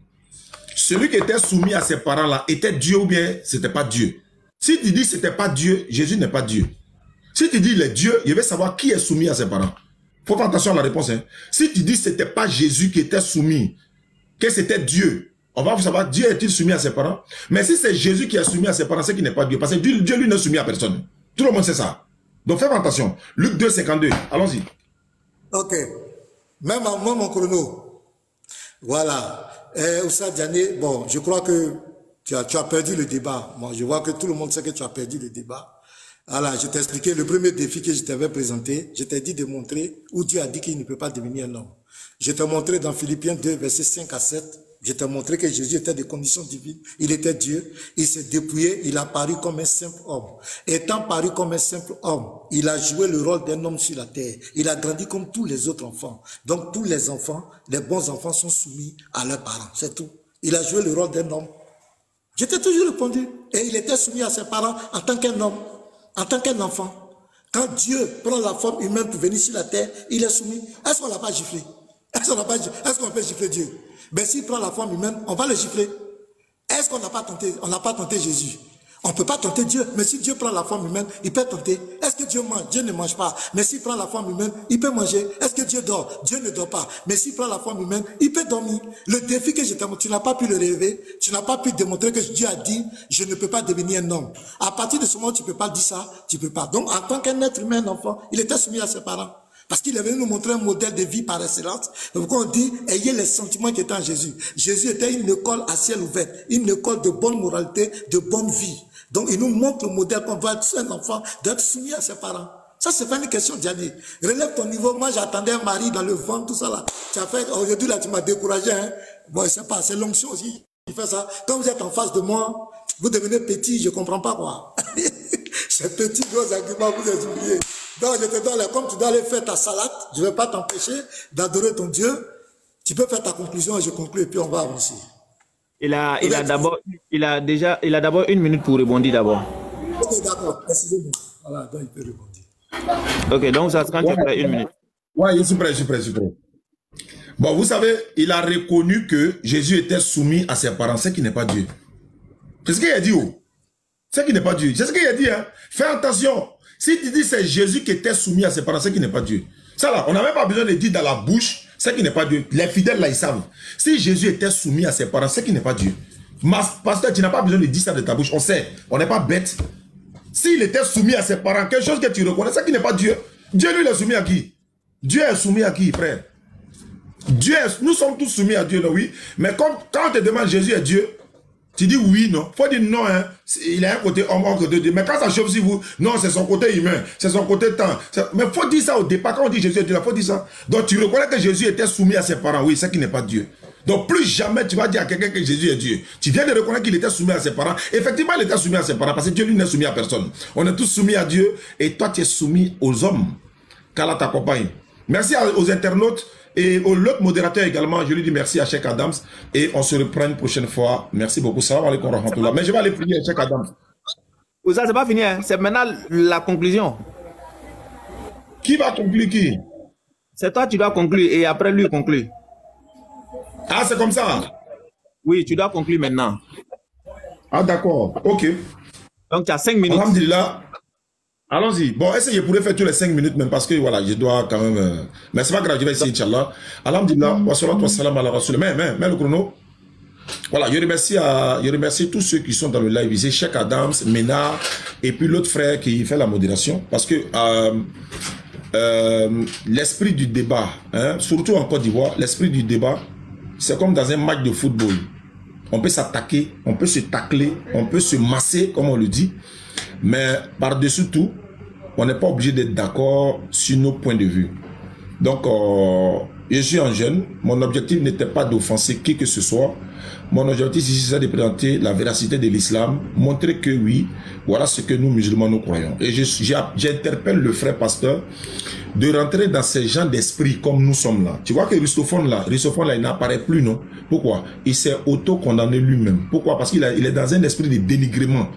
Celui qui était soumis à ses parents-là était Dieu ou bien c'était pas Dieu? Si tu dis c'était pas Dieu, Jésus n'est pas Dieu. Si tu dis il est Dieu, je veux savoir qui est soumis à ses parents. Faut faire attention à la réponse. Hein. Si tu dis c'était pas Jésus qui était soumis, que c'était Dieu, on va savoir Dieu est-il soumis à ses parents? Mais si c'est Jésus qui est soumis à ses parents, c'est qu'il n'est pas Dieu. Parce que Dieu lui n'est soumis à personne. Tout le monde sait ça. Donc faites attention. Luc 2, 52. Allons-y. Ok. Même mon chrono. Voilà. Oustaz Diané, bon, je crois que tu as perdu le débat. Moi, je vois que tout le monde sait que tu as perdu le débat. Alors, je t'ai expliqué le premier défi que je t'avais présenté. Je t'ai dit de montrer où Dieu a dit qu'il ne peut pas devenir un homme. Je t'ai montré dans Philippiens 2, versets 5 à 7. Je t'ai montré que Jésus était des conditions divines. Il était Dieu. Il s'est dépouillé. Il a paru comme un simple homme. Étant paru comme un simple homme, il a joué le rôle d'un homme sur la terre. Il a grandi comme tous les autres enfants. Donc tous les enfants, les bons enfants sont soumis à leurs parents. C'est tout. Il a joué le rôle d'un homme. Je t'ai toujours répondu. Et il était soumis à ses parents en tant qu'un homme, en tant qu'un enfant. Quand Dieu prend la forme humaine pour venir sur la terre, il est soumis. Est-ce qu'on l'a pas giflé? Est-ce qu'on peut gifler Dieu? Ben s'il prend la forme humaine, on va le gifler. Est-ce qu'on n'a pas tenté? On n'a pas tenté Jésus. On ne peut pas tenter Dieu, mais si Dieu prend la forme humaine, il peut tenter. Est-ce que Dieu mange? Dieu ne mange pas. Mais s'il prend la forme humaine, il peut manger. Est-ce que Dieu dort? Dieu ne dort pas. Mais s'il prend la forme humaine, il peut dormir. Le défi que je t'ai montré, tu n'as pas pu le rêver. Tu n'as pas pu démontrer que Dieu a dit, je ne peux pas devenir un homme. À partir de ce moment, tu ne peux pas dire ça, tu ne peux pas. Donc, en tant qu'un être humain, un enfant, il était soumis à ses parents. Parce qu'il est venu nous montrer un modèle de vie par excellence. Donc on dit, ayez les sentiments qui étaient en Jésus. Jésus était une école à ciel ouvert, une école de bonne moralité, de bonne vie. Donc il nous montre le modèle qu'on doit être un enfant, d'être soumis à ses parents. Ça, c'est pas une question d'année. Relève ton niveau. Moi, j'attendais un mari dans le ventre, tout ça là. Tu as fait, aujourd'hui là, tu m'as découragé, hein. Bon, je sais pas, c'est l'onction aussi qui fait ça. Quand vous êtes en face de moi, vous devenez petit, je comprends pas quoi. Ces petits gros arguments, vous les oubliez. Donc, je te donne, comme tu dois aller faire ta salade, je ne vais pas t'empêcher d'adorer ton Dieu. Tu peux faire ta conclusion et je conclue et puis on va avancer. Il a d'abord une minute pour rebondir d'abord. Ok, d'accord, excusez-moi. Voilà, donc il peut rebondir. Ok, donc ça sera quand tu feras une minute. Ouais, je suis prêt. Bon, vous savez, il a reconnu que Jésus était soumis à ses parents, ce qui n'est pas Dieu. C'est ce qu'il a dit, oh. Ce qui n'est pas Dieu. C'est ce qu'il a dit, hein. Fais attention. Si tu dis c'est Jésus qui était soumis à ses parents, ce qui n'est pas Dieu. Ça là, on n'a même pas besoin de dire dans la bouche ce qui n'est pas Dieu. Les fidèles là, ils savent. Si Jésus était soumis à ses parents, ce qui n'est pas Dieu. Pasteur, tu n'as pas besoin de dire ça de ta bouche. On sait. On n'est pas bête. S'il était soumis à ses parents, quelque chose que tu reconnais, ce qui n'est pas Dieu. Dieu, lui, il est soumis à qui? Dieu est soumis à qui, frère? Nous sommes tous soumis à Dieu, non, oui. Mais quand on te demande Jésus est Dieu, tu dis oui, non. Faut dire non, hein. Il a un côté homme, un côté Dieu. Mais quand ça chauffe sur vous, non, c'est son côté humain, c'est son côté temps. Mais faut dire ça au départ. Quand on dit Jésus est Dieu, il faut dire ça. Donc tu reconnais que Jésus était soumis à ses parents, oui, c'est qui n'est pas Dieu. Donc plus jamais tu vas dire à quelqu'un que Jésus est Dieu. Tu viens de reconnaître qu'il était soumis à ses parents. Effectivement, il était soumis à ses parents parce que Dieu lui n'est soumis à personne. On est tous soumis à Dieu et toi tu es soumis aux hommes. Qu'Allah t'accompagne. Merci aux internautes. Et l'autre modérateur également, je lui dis merci à Cheikh Adams et on se reprend une prochaine fois. Merci beaucoup. Salam alaikum rahmatullah. Mais je vais aller prier Cheikh Adams. Ça, c'est pas fini, hein. C'est maintenant la conclusion. Qui va conclure qui? C'est toi, tu dois conclure et après lui conclure. Ah, c'est comme ça? Oui, tu dois conclure maintenant. Ah, d'accord. Ok. Donc, tu as 5 minutes. Alhamdulillah. Allons-y. Bon, est-ce que je pourrais faire tous les 5 minutes même parce que voilà, je dois quand même... Mais c'est pas grave, je vais essayer, Inch'Allah. Alhamdulillah, wa salatu wa salam ala rasul. Mais le chrono. Voilà, je remercie tous ceux qui sont dans le live ici, Cheikh Adams, Mena, et puis l'autre frère qui fait la modération. Parce que l'esprit du débat, hein, surtout en Côte d'Ivoire, l'esprit du débat, c'est comme dans un match de football. On peut s'attaquer, on peut se tacler, on peut se masser, comme on le dit. Mais par-dessus tout, on n'est pas obligé d'être d'accord sur nos points de vue. Donc, je suis un jeune. Mon objectif n'était pas d'offenser qui que ce soit. Mon objectif ici, c'est de présenter la véracité de l'islam, montrer que oui, voilà ce que nous musulmans nous croyons. Et j'interpelle le frère pasteur de rentrer dans ces gens d'esprit comme nous sommes là. Tu vois que Ristophone là, il n'apparaît plus, non? Pourquoi? Il s'est auto-condamné lui-même. Pourquoi? Parce qu'il est dans un esprit de dénigrement.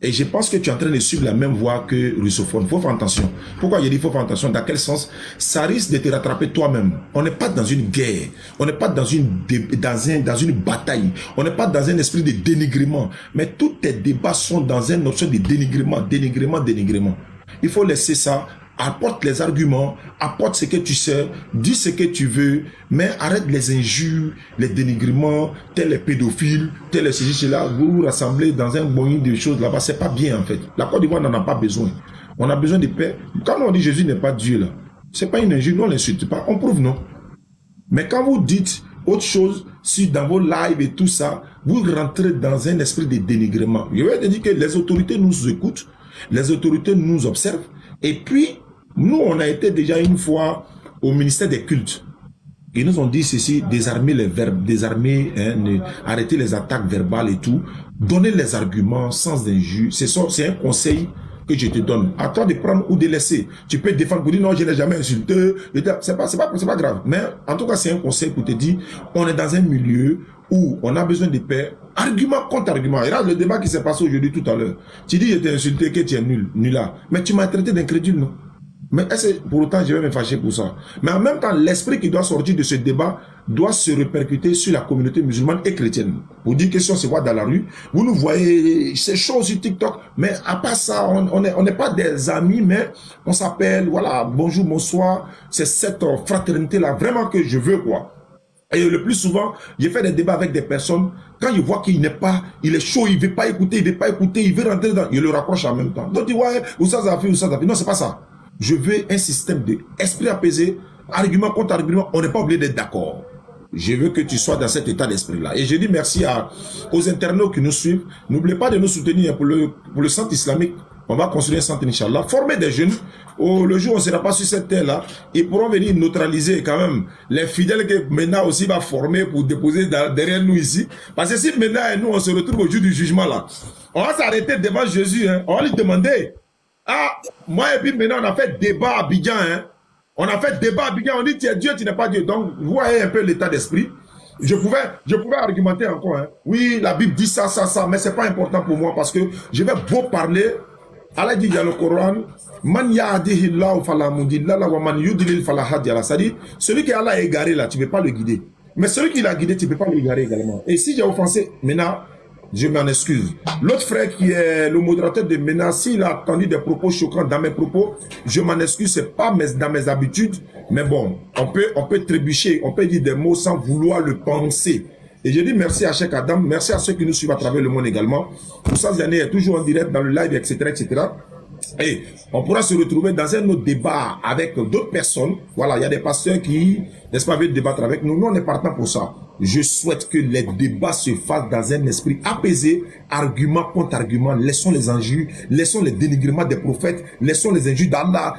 Et je pense que tu es en train de suivre la même voie que Russophone. Il faut faire attention. Pourquoi je dis il faut faire attention? Dans quel sens? Ça risque de te rattraper toi-même. On n'est pas dans une guerre. On n'est pas dans une bataille. On n'est pas dans un esprit de dénigrement. Mais tous tes débats sont dans une notion de dénigrement. Il faut laisser ça. Apporte les arguments, apporte ce que tu sais, dis ce que tu veux, mais arrête les injures, les dénigrements, tels les pédophiles, tels les cela, vous vous rassemblez dans un bonnet de choses là-bas, c'est pas bien en fait. La Côte d'Ivoire n'en a pas besoin. On a besoin de paix. Quand on dit Jésus n'est pas Dieu là, c'est pas une injure, non, on l'insulte pas, on prouve non. Mais quand vous dites autre chose, si dans vos lives et tout ça, vous rentrez dans un esprit de dénigrement. Je vais te dire que les autorités nous écoutent, les autorités nous observent, et puis, nous, on a été déjà une fois au ministère des cultes. Ils nous ont dit ceci, désarmer les verbes, désarmer, hein, arrêter les attaques verbales et tout, donner les arguments sans injure. C'est un conseil que je te donne. À toi de prendre ou de laisser. Tu peux défendre pour dire non, je n'ai jamais insulté. C'est pas grave. Mais en tout cas, c'est un conseil pour te dire, on est dans un milieu où on a besoin de paix. Argument contre argument. Et là, le débat qui s'est passé aujourd'hui tout à l'heure. Tu dis, je t'ai insulté, que tu es nul là. Mais tu m'as traité d'incrédule, non? Mais est-ce que pour autant je vais me fâcher pour ça? Mais en même temps, l'esprit qui doit sortir de ce débat doit se répercuter sur la communauté musulmane et chrétienne. Vous dites que si on se voit dans la rue, vous nous voyez, c'est chaud sur TikTok, mais à part ça, on n'est pas des amis, mais on s'appelle, voilà, bonjour, bonsoir. C'est cette fraternité-là vraiment que je veux, quoi. Et le plus souvent, j'ai fait des débats avec des personnes, quand je vois qu'il n'est pas, il est chaud, il ne veut pas écouter, il veut rentrer dans, il le rapproche en même temps. Donc, tu vois, où ça a fait. Non, c'est pas ça. Je veux un système d'esprit apaisé, argument contre argument, on n'est pas obligé d'être d'accord. Je veux que tu sois dans cet état d'esprit-là. Et je dis merci aux internautes qui nous suivent. N'oubliez pas de nous soutenir pour le centre islamique. On va construire un centre, Inch'Allah. Former des jeunes. Le jour où on ne sera pas sur cette terre-là, ils pourront venir neutraliser quand même les fidèles que Mena aussi va former pour déposer derrière nous ici. Parce que si Mena et nous, on se retrouve au jour du jugement là, on va s'arrêter devant Jésus. Hein. On va lui demander... Ah, moi et puis maintenant on a fait débat à Abidjan, hein. On a fait débat à Abidjan, on dit tu es Dieu, tu n'es pas Dieu. Donc, vous voyez un peu l'état d'esprit. Je pouvais argumenter encore. Hein. Oui, la Bible dit ça, mais c'est pas important pour moi parce que je vais beau parler. Allah dit dans le Coran, Man ya'adihillahu fala mudilla wa man yudlil fala hadiya. C'est-à-dire, celui qui Allah a égaré là, tu ne peux pas le guider. Mais celui qui l'a guidé, tu ne peux pas l'égarer également. Et si j'ai offensé Mena, je m'en excuse. L'autre frère qui est le modérateur de Mena, s'il a entendu des propos choquants dans mes propos, je m'en excuse, c'est pas dans mes habitudes. Mais bon, on peut trébucher, on peut dire des mots sans vouloir le penser. Et je dis merci à Cheikh Adam, merci à ceux qui nous suivent à travers le monde également. Pour ça, Ziané est toujours en direct dans le live, etc., etc. Et on pourra se retrouver dans un autre débat avec d'autres personnes. Voilà, il y a des pasteurs qui, n'est-ce pas, veulent débattre avec nous. Nous, on est partant pour ça. Je souhaite que les débats se fassent dans un esprit apaisé, argument contre argument. Laissons les injures, laissons les dénigrements des prophètes, laissons les injures d'Allah.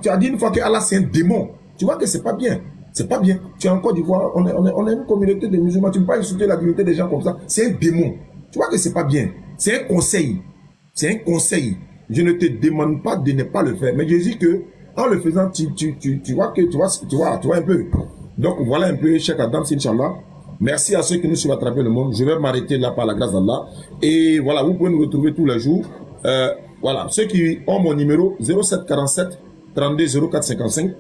Tu as dit une fois que Allah c'est un démon. Tu vois que c'est pas bien. C'est pas bien. Tu es en Côte d'Ivoire, on est une communauté de musulmans. Tu ne peux pas insulter la dignité des gens comme ça. C'est un démon. Tu vois que c'est pas bien. C'est un conseil. C'est un conseil. Je ne te demande pas de ne pas le faire. Mais je dis que, en le faisant, tu vois que, tu vois un peu. Donc, voilà un peu, Cheikh Adam, Inch'Allah. Merci à ceux qui nous suivent à travers le monde. Je vais m'arrêter là par la grâce d'Allah. Et voilà, vous pouvez nous retrouver tous les jours. Voilà, ceux qui ont mon numéro, 0747 32 04 55.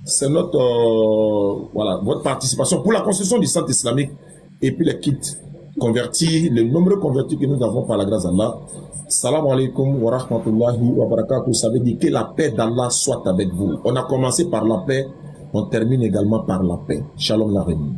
C'est notre, voilà, votre participation pour la construction du centre islamique. Et puis les kits convertis, les nombreux convertis que nous avons par la grâce d'Allah. Salam alaikum wa rahmatullahi wa barakatuh. Ça veut dire que la paix d'Allah soit avec vous. On a commencé par la paix, on termine également par la paix. Shalom la reine.